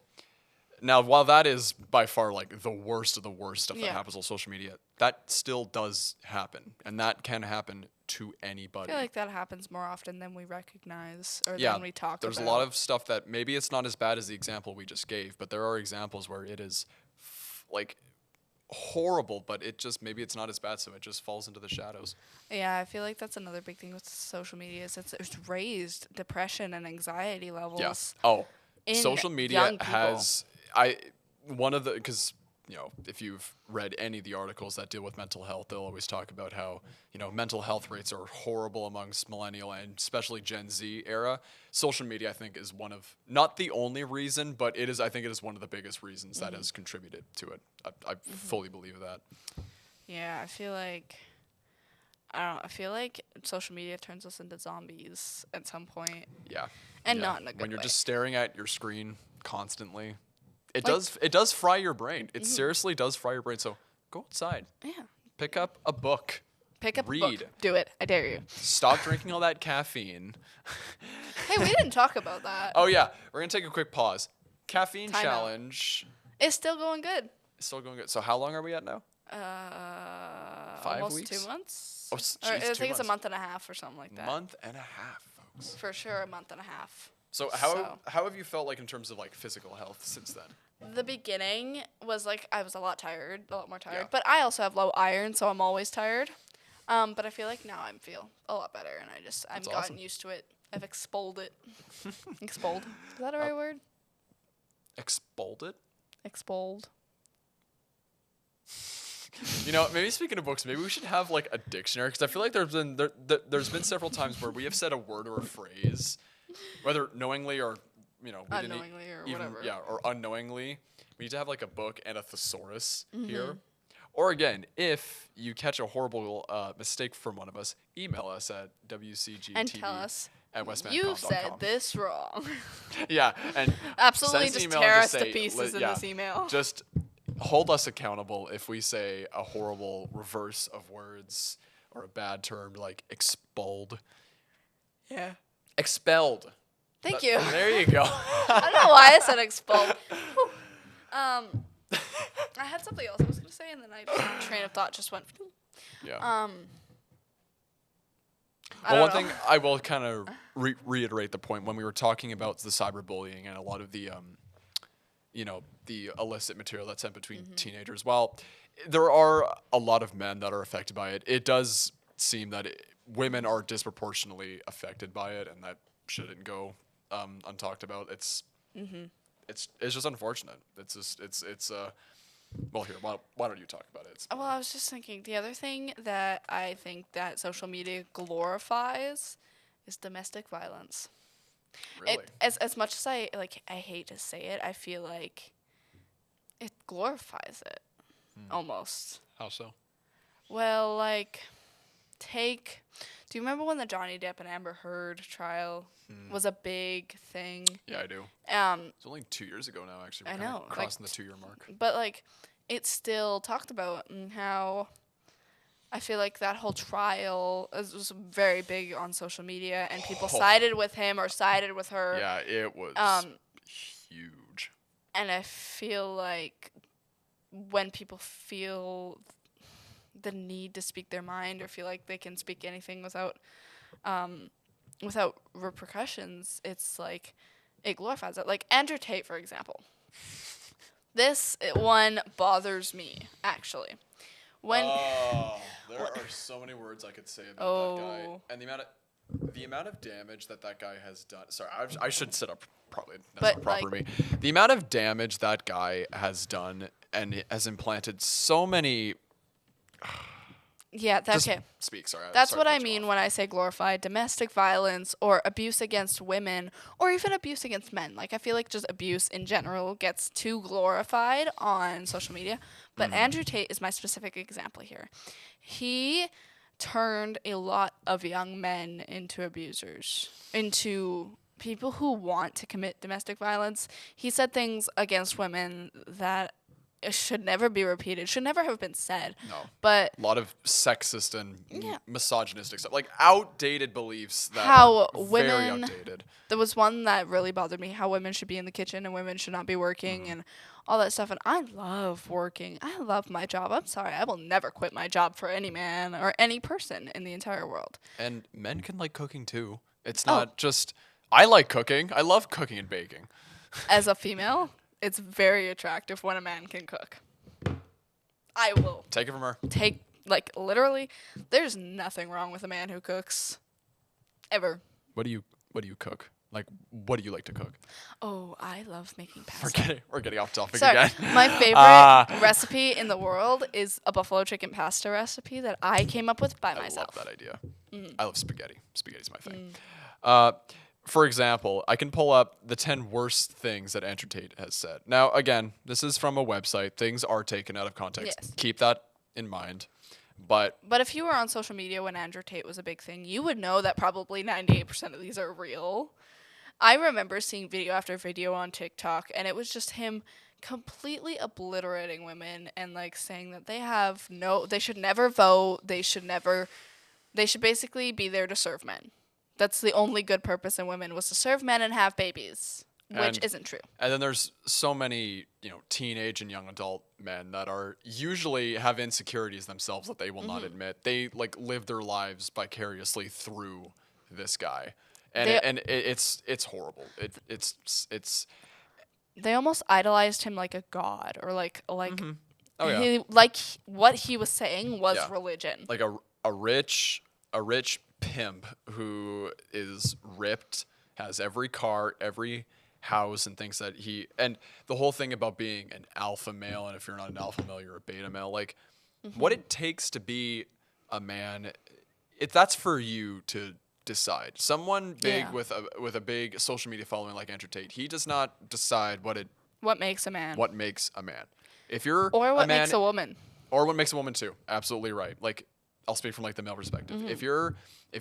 S3: now, while that is by far like the worst of the worst stuff that
S2: Yeah.
S3: happens on social media, that still does happen, and that can happen to
S2: I
S3: anybody.
S2: feel like that happens more often than we recognize or
S3: Yeah,
S2: than we talk
S3: there's
S2: about.
S3: a lot of stuff that maybe it's not as bad as the example we just gave, but there are examples where it is like horrible, but it just maybe it's not as bad, so it just falls into the shadows.
S2: Yeah, I feel like that's another big thing with social media is it's raised depression and anxiety levels.
S3: Yeah. Oh,
S2: in
S3: social media
S2: young people.
S3: has one of the because if you've read any of the articles that deal with mental health, they'll always talk about how mental health rates are horrible amongst millennial and especially Gen Z era. Social media, I think, is one of not the only reason, but it is. I think it is one of the biggest reasons that has contributed to it. I fully believe that.
S2: Yeah, I feel like I feel like social media turns us into zombies at some point.
S3: Yeah.
S2: And
S3: Yeah.
S2: not in a good
S3: when you're
S2: way.
S3: just staring at your screen constantly. It
S2: Like-
S3: does fry your brain. It seriously does fry your brain. So go outside.
S2: Yeah.
S3: Pick up a book.
S2: Pick up a
S3: Read.
S2: book. Do it. I dare you.
S3: Stop drinking all that caffeine.
S2: Hey, we didn't talk about that.
S3: Oh yeah, we're gonna take a quick pause. Caffeine
S2: Time out.
S3: challenge
S2: It's still going good.
S3: is still going good. So how long are we at now? 5
S2: Almost
S3: weeks?
S2: 2 months.
S3: Oh,
S2: Or
S3: jeez,
S2: I
S3: 2
S2: think it's a
S3: months.
S2: month and a half or something like that.
S3: Month and a half, folks.
S2: For sure, a month and a half.
S3: So
S2: So-
S3: how have you felt like in terms of like physical health since then?
S2: The beginning was like I was a lot more tired.
S3: Yeah.
S2: But I also have low iron, so I'm always tired. But I feel like now I feel a lot better, and I've
S3: That's
S2: gotten
S3: awesome.
S2: used to it. I've expelled it. Expelled. Is that a right word?
S3: Expelled it?
S2: Expelled.
S3: Maybe speaking of books, maybe we should have like a dictionary because I feel like there's been several times where we have said a word or a phrase, whether knowingly or we didn't
S2: Unknowingly or
S3: even,
S2: whatever.
S3: yeah, or unknowingly. We need to have like a book and a thesaurus
S2: Mm-hmm.
S3: here. Or again, if you catch a horrible mistake from one of us, email us at wcgtv
S2: And tell us
S3: at westmancom.com.
S2: you said this wrong.
S3: Yeah, and
S2: Absolutely
S3: send us an
S2: just
S3: email and
S2: tear us
S3: just
S2: to
S3: say,
S2: pieces in this email.
S3: Just hold us accountable if we say a horrible reverse of words or a bad term like expelled.
S2: Yeah.
S3: Expelled.
S2: Thank you.
S3: There you go.
S2: I don't know why I said expelled. Whew. I had something else I was gonna say, and then my train of thought just went.
S3: Yeah.
S2: I
S3: Well,
S2: don't
S3: one
S2: know.
S3: thing I will kind of reiterate the point when we were talking about the cyberbullying and a lot of the, the illicit material that's sent between teenagers. While there are a lot of men that are affected by it, it does seem that women are disproportionately affected by it, and that shouldn't go untalked about. It's just unfortunate. Well, here, why don't you talk about it?
S2: Well, I was just thinking the other thing that I think that social media glorifies is domestic violence.
S3: Really?
S2: As much as I hate to say it, I feel like it glorifies it almost.
S3: How so?
S2: Well, do you remember when the Johnny Depp and Amber Heard trial was a big thing?
S3: Yeah, I do. It's only 2 years ago now, actually.
S2: I
S3: We're kinda
S2: know,
S3: crossing the 2-year mark.
S2: But it's still talked about, and how I feel like that whole trial was very big on social media, and people sided with him or sided with her.
S3: Yeah, it was huge.
S2: And I feel like when people feel the need to speak their mind or feel like they can speak anything without repercussions, it's like it glorifies it. Like Andrew Tate, for example. This one bothers me, actually. When
S3: There are so many words I could say about that guy,
S2: Oh.
S3: and the amount of damage that guy has done. Sorry, I should sit up probably. That's
S2: But,
S3: not proper of me. The amount of damage that guy has done and has implanted so many.
S2: yeah, that's
S3: Just
S2: okay.
S3: speak. Sorry.
S2: That's
S3: sorry
S2: what
S3: to
S2: I
S3: cut you
S2: mean
S3: off.
S2: when I say glorify domestic violence or abuse against women or even abuse against men. Like, I feel like just abuse in general gets too glorified on social media. But Andrew Tate is my specific example here. He turned a lot of young men into abusers, into people who want to commit domestic violence. He said things against women that it should never be repeated. Should never have been said.
S3: No.
S2: But
S3: A lot of sexist and
S2: Yeah.
S3: misogynistic stuff, like outdated beliefs that
S2: How
S3: are very
S2: women-
S3: outdated.
S2: there was one that really bothered me, how women should be in the kitchen and women should not be working and all that stuff. And I love working. I love my job. I'm sorry. I will never quit my job for any man or any person in the entire world.
S3: And men can like cooking too. It's
S2: Oh.
S3: not just I like cooking. I love cooking and baking.
S2: As a female, it's very attractive when a man can cook. I will
S3: Take it from her.
S2: take, like, literally, there's nothing wrong with a man who cooks. Ever.
S3: What do you cook? Like, what do you like to cook?
S2: Oh, I love making pasta.
S3: We're getting off topic
S2: Sorry,
S3: again.
S2: my favorite recipe in the world is a buffalo chicken pasta recipe that I came up with by myself.
S3: I love that idea. I love spaghetti. Spaghetti's my thing. For example, I can pull up the 10 worst things that Andrew Tate has said. Now, again, this is from a website. Things are taken out of context.
S2: Yes.
S3: Keep that in mind. But
S2: if you were on social media when Andrew Tate was a big thing, you would know that probably 98% of these are real. I remember seeing video after video on TikTok, and it was just him completely obliterating women and like saying that they should never vote, they should basically be there to serve men. That's the only good purpose in women, was to serve men and have babies, which
S3: And-
S2: isn't true.
S3: And then there's so many, teenage and young adult men that are usually have insecurities themselves that they will not admit. They like live their lives vicariously through this guy, and it's horrible. It's
S2: They almost idolized him like a god, or like
S3: oh yeah,
S2: what he was saying was
S3: Yeah.
S2: religion.
S3: like a rich pimp who is ripped, has every car, every house, and thinks that and the whole thing about being an alpha male, and if you're not an alpha male, you're a beta male. Like what it takes to be a man, that's for you to decide. Someone big
S2: Yeah.
S3: with a big social media following like Andrew Tate, he does not decide what
S2: Makes a man.
S3: makes a man. If you're
S2: Or what
S3: a man,
S2: makes a woman.
S3: or what makes a woman too. Absolutely right. Like I'll speak from like the male perspective. If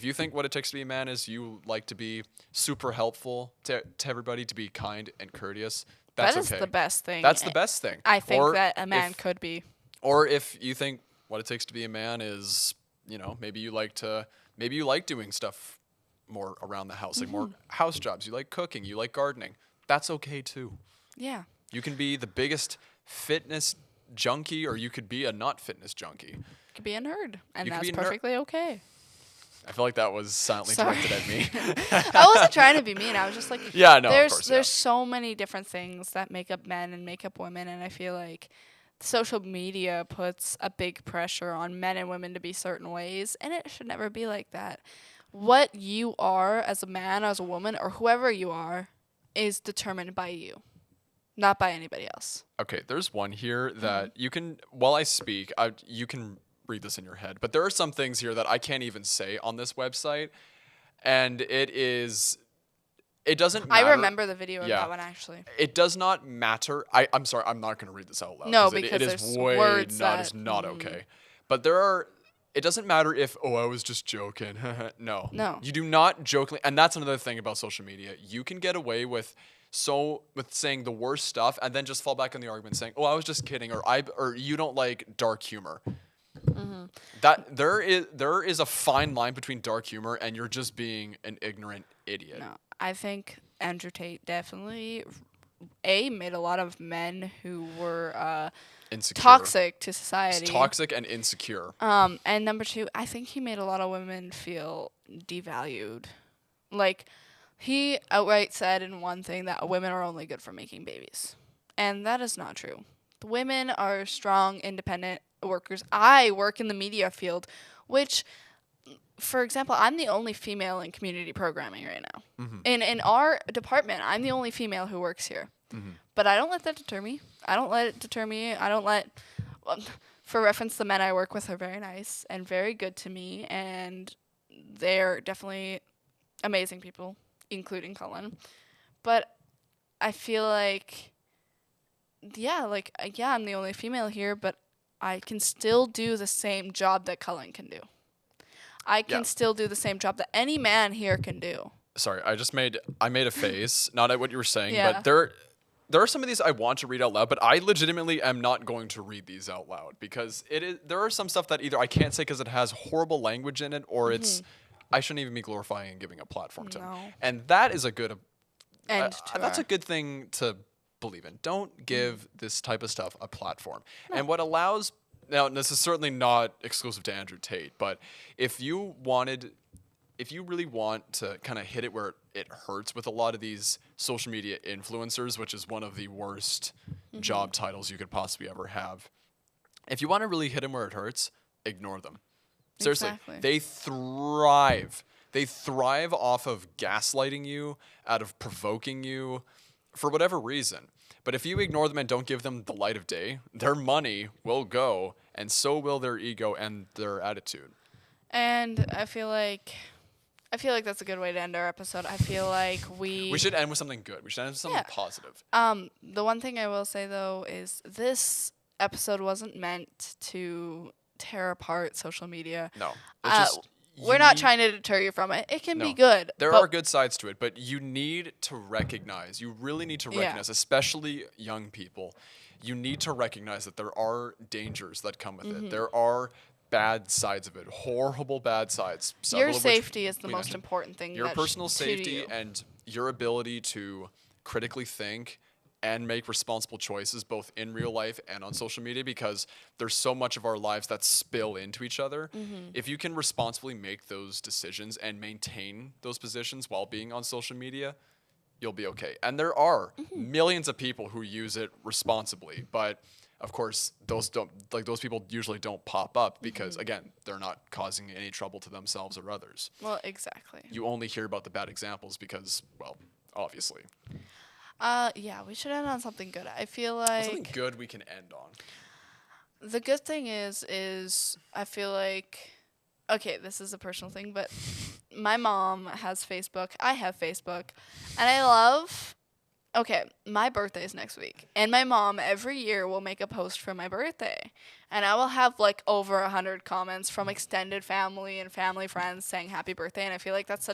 S3: you think what it takes to be a man is you like to be super helpful to everybody, to be kind and courteous, that's
S2: That is
S3: okay.
S2: the best thing.
S3: That's the best thing.
S2: I think
S3: Or
S2: that a man
S3: if-
S2: could be.
S3: Or if you think what it takes to be a man is, maybe you like doing stuff more around the house, like more house jobs. You like cooking, you like gardening. That's okay too.
S2: Yeah.
S3: You can be the biggest fitness junkie, or you could be a not fitness junkie.
S2: Could be a nerd. And
S3: You could
S2: that's
S3: be a nerd.
S2: perfectly okay.
S3: I feel like that was silently
S2: Sorry.
S3: directed at me.
S2: I wasn't trying to be mean. I was just like,
S3: Yeah, no, of
S2: there's
S3: course,
S2: there's so many different things that make up men and make up women, and I feel like social media puts a big pressure on men and women to be certain ways, and it should never be like that. What you are as a man, as a woman, or whoever you are, is determined by you, not by anybody else.
S3: Okay, there's one here that you can, while I speak, you can read this in your head, but there are some things here that I can't even say on this website, and it doesn't matter.
S2: I remember the video of
S3: Yeah.
S2: that one, actually.
S3: It does not matter. I'm sorry, I'm not going to read this out loud.
S2: No,
S3: 'cause
S2: because
S3: it is
S2: there's
S3: way
S2: words
S3: not,
S2: that-
S3: is not okay. But it doesn't matter if, I was just joking. No.
S2: No.
S3: You do not jokingly, and that's another thing about social media. You can get away with saying the worst stuff and then just fall back on the argument saying, I was just kidding, or you don't like dark humor. That there is a fine line between dark humor and you're just being an ignorant idiot.
S2: No, I think Andrew Tate definitely made a lot of men who were
S3: Insecure.
S2: toxic to society.
S3: It's toxic and insecure.
S2: And number two, I think he made a lot of women feel devalued. Like, he outright said in one thing that women are only good for making babies. And that is not true. The women are strong, independent workers. I work in the media field, which, for example, I'm the only female in community programming right now. In our department, I'm the only female who works here. But I don't let that deter me. I don't let it deter me. For reference, the men I work with are very nice and very good to me, and they're definitely amazing people, including Cullen. But I feel like, I'm the only female here, but I can still do the same job that Cullen can do. I can still do the same job that any man here can do.
S3: Sorry, I made a face, not at what you were saying,
S2: Yeah.
S3: but there are some of these I want to read out loud, but I legitimately am not going to read these out loud because there are some stuff that either I can't say because it has horrible language in it, or it's I shouldn't even be glorifying and giving a platform to.
S2: No.
S3: And that is a good that's
S2: our-
S3: a good thing to believe in. Don't give this type of stuff a platform. And what allows now, this is certainly not exclusive to Andrew Tate, but if you really want to kind of hit it where it hurts with a lot of these social media influencers, which is one of the worst job titles you could possibly ever have. If you want to really hit them where it hurts, ignore them. Seriously,
S2: Exactly.
S3: they thrive. They thrive off of gaslighting you, out of provoking you, for whatever reason. But if you ignore them and don't give them the light of day, their money will go, and so will their ego and their attitude.
S2: And I feel like that's a good way to end our episode. I feel like
S3: We should end with something good. We should end with something positive.
S2: the one thing I will say though is this episode wasn't meant to tear apart social media.
S3: No. It's just,
S2: We're not trying to deter you from it. It can be
S3: No.
S2: good.
S3: There
S2: but
S3: are good sides to it, but you need to recognize, you really need to recognize, especially young people, you need to recognize that there are dangers that come with it. There are bad sides of it, horrible bad sides.
S2: Your
S3: several of which
S2: safety is the
S3: we
S2: most
S3: mentioned.
S2: important thing.
S3: Your personal
S2: to
S3: safety
S2: you.
S3: and your ability to critically think and make responsible choices both in real life and on social media, because there's so much of our lives that spill into each other. If you can responsibly make those decisions and maintain those positions while being on social media, you'll be okay. And there are millions of people who use it responsibly, but of course those people usually don't pop up because again, they're not causing any trouble to themselves or others.
S2: Well, exactly.
S3: You only hear about the bad examples because, well, obviously.
S2: Yeah, we should end on something good. I feel like
S3: Something good we can end on.
S2: the good thing is I feel like, okay, this is a personal thing, but my mom has Facebook. I have Facebook, and I love. Okay, my birthday is next week, and my mom every year will make a post for my birthday, and I will have like over 100 comments from extended family and family friends saying happy birthday, and I feel like that's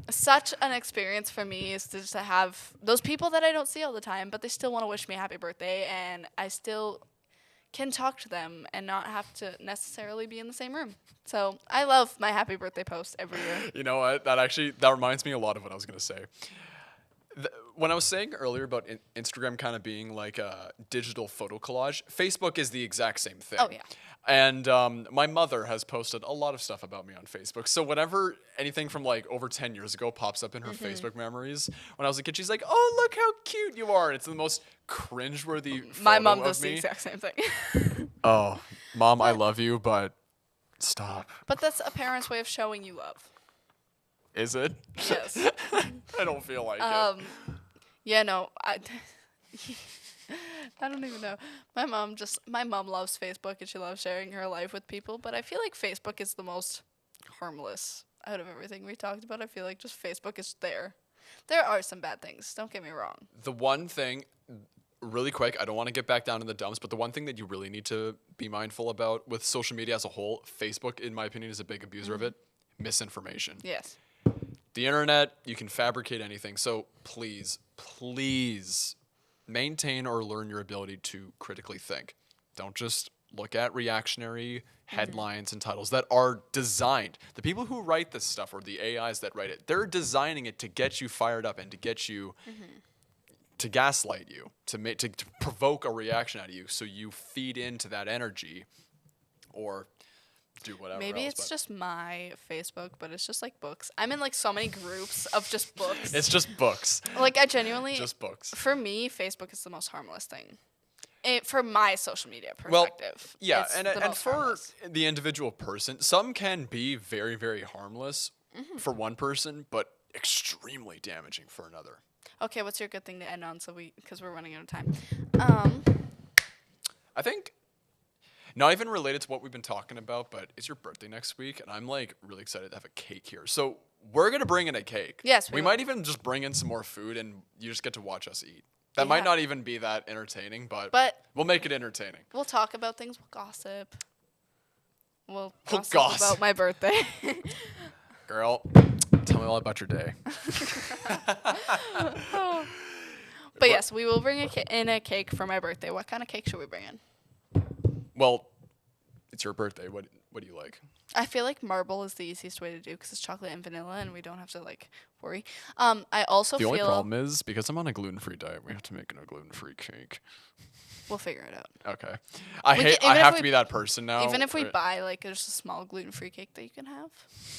S2: such an experience for me, is just to have those people that I don't see all the time, but they still want to wish me happy birthday, and I still can talk to them and not have to necessarily be in the same room. So I love my happy birthday post every year.
S3: You know what? That reminds me a lot of what I was going to say. When I was saying earlier about Instagram kind of being like a digital photo collage, Facebook is the exact same thing.
S2: Oh, yeah.
S3: And my mother has posted a lot of stuff about me on Facebook. So whenever anything from like over 10 years ago pops up in her Facebook memories, when I was a kid, she's like, "Oh, look how cute you are." And it's the most cringeworthy photo
S2: My mom
S3: of
S2: does the
S3: me.
S2: exact same thing.
S3: Oh, Mom, I love you, but stop.
S2: But that's a parent's way of showing you love.
S3: Is it?
S2: Yes.
S3: I don't feel like it.
S2: Yeah, no, I don't even know. My mom loves Facebook and she loves sharing her life with people, but I feel like Facebook is the most harmless out of everything we talked about. I feel like just Facebook is there. There are some bad things, don't get me wrong.
S3: The one thing, really quick, I don't want to get back down in the dumps, but the one thing that you really need to be mindful about with social media as a whole, Facebook, in my opinion, is a big abuser of it, misinformation.
S2: Yes.
S3: The internet, you can fabricate anything. So please, please maintain or learn your ability to critically think. Don't just look at reactionary headlines and titles that are designed. The people who write this stuff, or the AIs that write it, they're designing it to get you fired up and to get you to gaslight you, to provoke a reaction out of you, so you feed into that energy or do whatever
S2: Maybe
S3: else,
S2: it's just my Facebook, but it's just like books. I'm in like so many groups of just books.
S3: it's just books.
S2: Like I genuinely,
S3: Just books.
S2: for me, Facebook is the most harmless thing. For my social media
S3: Well,
S2: perspective.
S3: yeah,
S2: it's
S3: and
S2: the
S3: and
S2: most
S3: for
S2: harmless.
S3: the individual person, some can be very, very harmless for one person, but extremely damaging for another.
S2: Okay, what's your good thing to end on? Because we're running out of time.
S3: I think, not even related to what we've been talking about, but it's your birthday next week, and I'm like really excited to have a cake here. So we're gonna bring in a cake.
S2: Yes,
S3: we
S2: we
S3: might
S2: will.
S3: even just bring in some more food, and you just get to watch us eat. That might
S2: Yeah.
S3: not even be that entertaining, but we'll make it entertaining.
S2: We'll talk about things. We'll gossip. We'll
S3: We'll
S2: gossip
S3: gossip.
S2: about my birthday.
S3: Girl, tell me all about your day.
S2: But yes, we will bring in a cake for my birthday. What kind of cake should we bring in?
S3: Well, it's your birthday. What do you like?
S2: I feel like marble is the easiest way to do because it's chocolate and vanilla, and we don't have to like worry. I also
S3: The
S2: feel
S3: only problem is because I'm on a gluten-free diet, we have to make a gluten-free cake.
S2: we'll figure it out.
S3: Okay. I have to be that person now.
S2: Even if we buy like just a small gluten-free cake that you can have,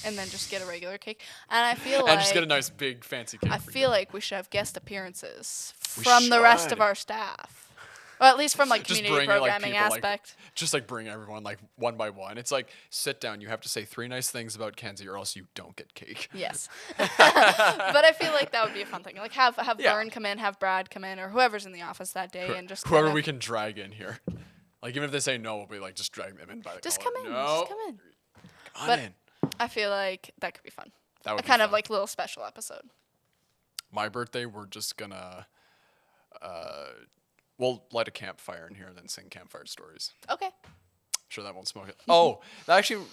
S2: and then just get a regular cake, and I feel like
S3: and just get a nice big fancy cake.
S2: I
S3: for
S2: feel
S3: you.
S2: like we should have guest appearances
S3: We
S2: from the rest
S3: should.
S2: of our staff. Well, at least from like
S3: Just
S2: community
S3: bring in, like,
S2: programming
S3: people, like,
S2: aspect.
S3: Just like bring everyone like one by one. It's like sit down. You have to say 3 nice things about Kenzie, or else you don't get cake.
S2: Yes. But I feel like that would be a fun thing. Like have
S3: Yeah.
S2: Vern come in, have Brad come in, or whoever's in the office that day, and just
S3: Whoever
S2: kinda-
S3: we can drag in here. Like even if they say no, we'll be like just drag them in by the
S2: just
S3: collar.
S2: come in.
S3: No.
S2: Just come in.
S3: Come
S2: But-
S3: in.
S2: I feel like that could be fun.
S3: That would
S2: A
S3: be
S2: kind of
S3: fun.
S2: like little special episode.
S3: My birthday. We're just gonna we'll light a campfire in here and then sing campfire stories.
S2: Okay.
S3: Sure, that won't smoke it. Oh, that actually,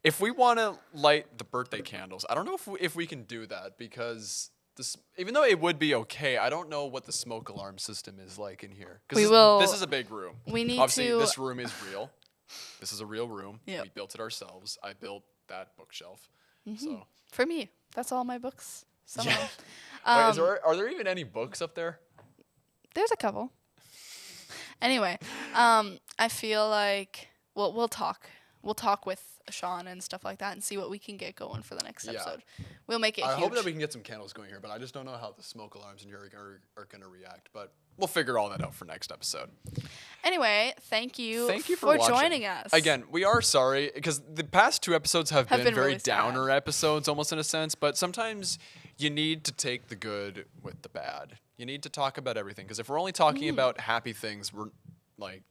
S3: if we want to light the birthday candles, I don't know if we can do that because this, even though it would be okay, I don't know what the smoke alarm system is like in here.
S2: We
S3: this,
S2: will-
S3: This is a big room.
S2: We need
S3: Obviously,
S2: to.
S3: this room is real. This is a real room.
S2: Yep.
S3: We built it ourselves. I built that bookshelf. So,
S2: For me, that's all my books. Somehow.
S3: wait, are there even any books up there?
S2: There's a couple. Anyway, I feel like we'll talk. We'll talk with Sean and stuff like that and see what we can get going for the next
S3: Yeah.
S2: episode. We'll make it
S3: I
S2: huge.
S3: hope that we can get some candles going here, but I just don't know how the smoke alarms in here are going to react. But we'll figure all that out for next episode.
S2: Anyway, thank you
S3: for watching.
S2: joining us.
S3: Again, we are sorry because the past 2 episodes have been very
S2: really sad.
S3: downer episodes, almost in a sense. But sometimes you need to take the good with the bad. You need to talk about everything because if we're only talking about happy things, we're like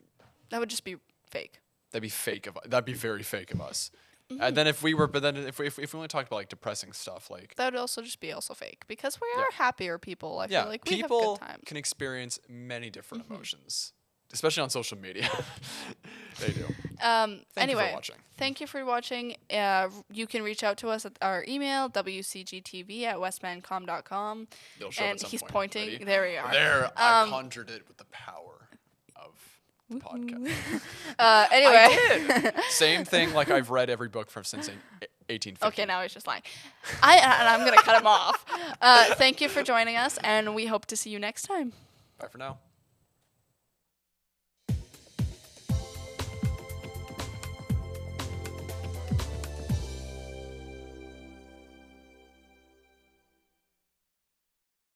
S2: that would just be fake.
S3: that'd be fake of that'd be very fake of us. And then if we only talked about like depressing stuff, like
S2: That would also just be also fake because we
S3: Yeah.
S2: are happier people. I
S3: yeah,
S2: feel like we
S3: people
S2: have good times.
S3: can experience many different emotions, especially on social media. They do. Thank
S2: Anyway,
S3: you for watching.
S2: thank you for watching. You can reach out to us at our email, wcgtv@westmancom.com.
S3: It'll show up at
S2: And
S3: some
S2: he's
S3: point.
S2: pointing.
S3: Ready?
S2: There we are.
S3: There, I conjured it with the power of the podcast.
S2: Anyway.
S3: I did. Same thing like I've read every book from since 1850.
S2: Okay, now he's just lying. I'm going to cut him off. Thank you for joining us, and we hope to see you next time.
S3: Bye for now.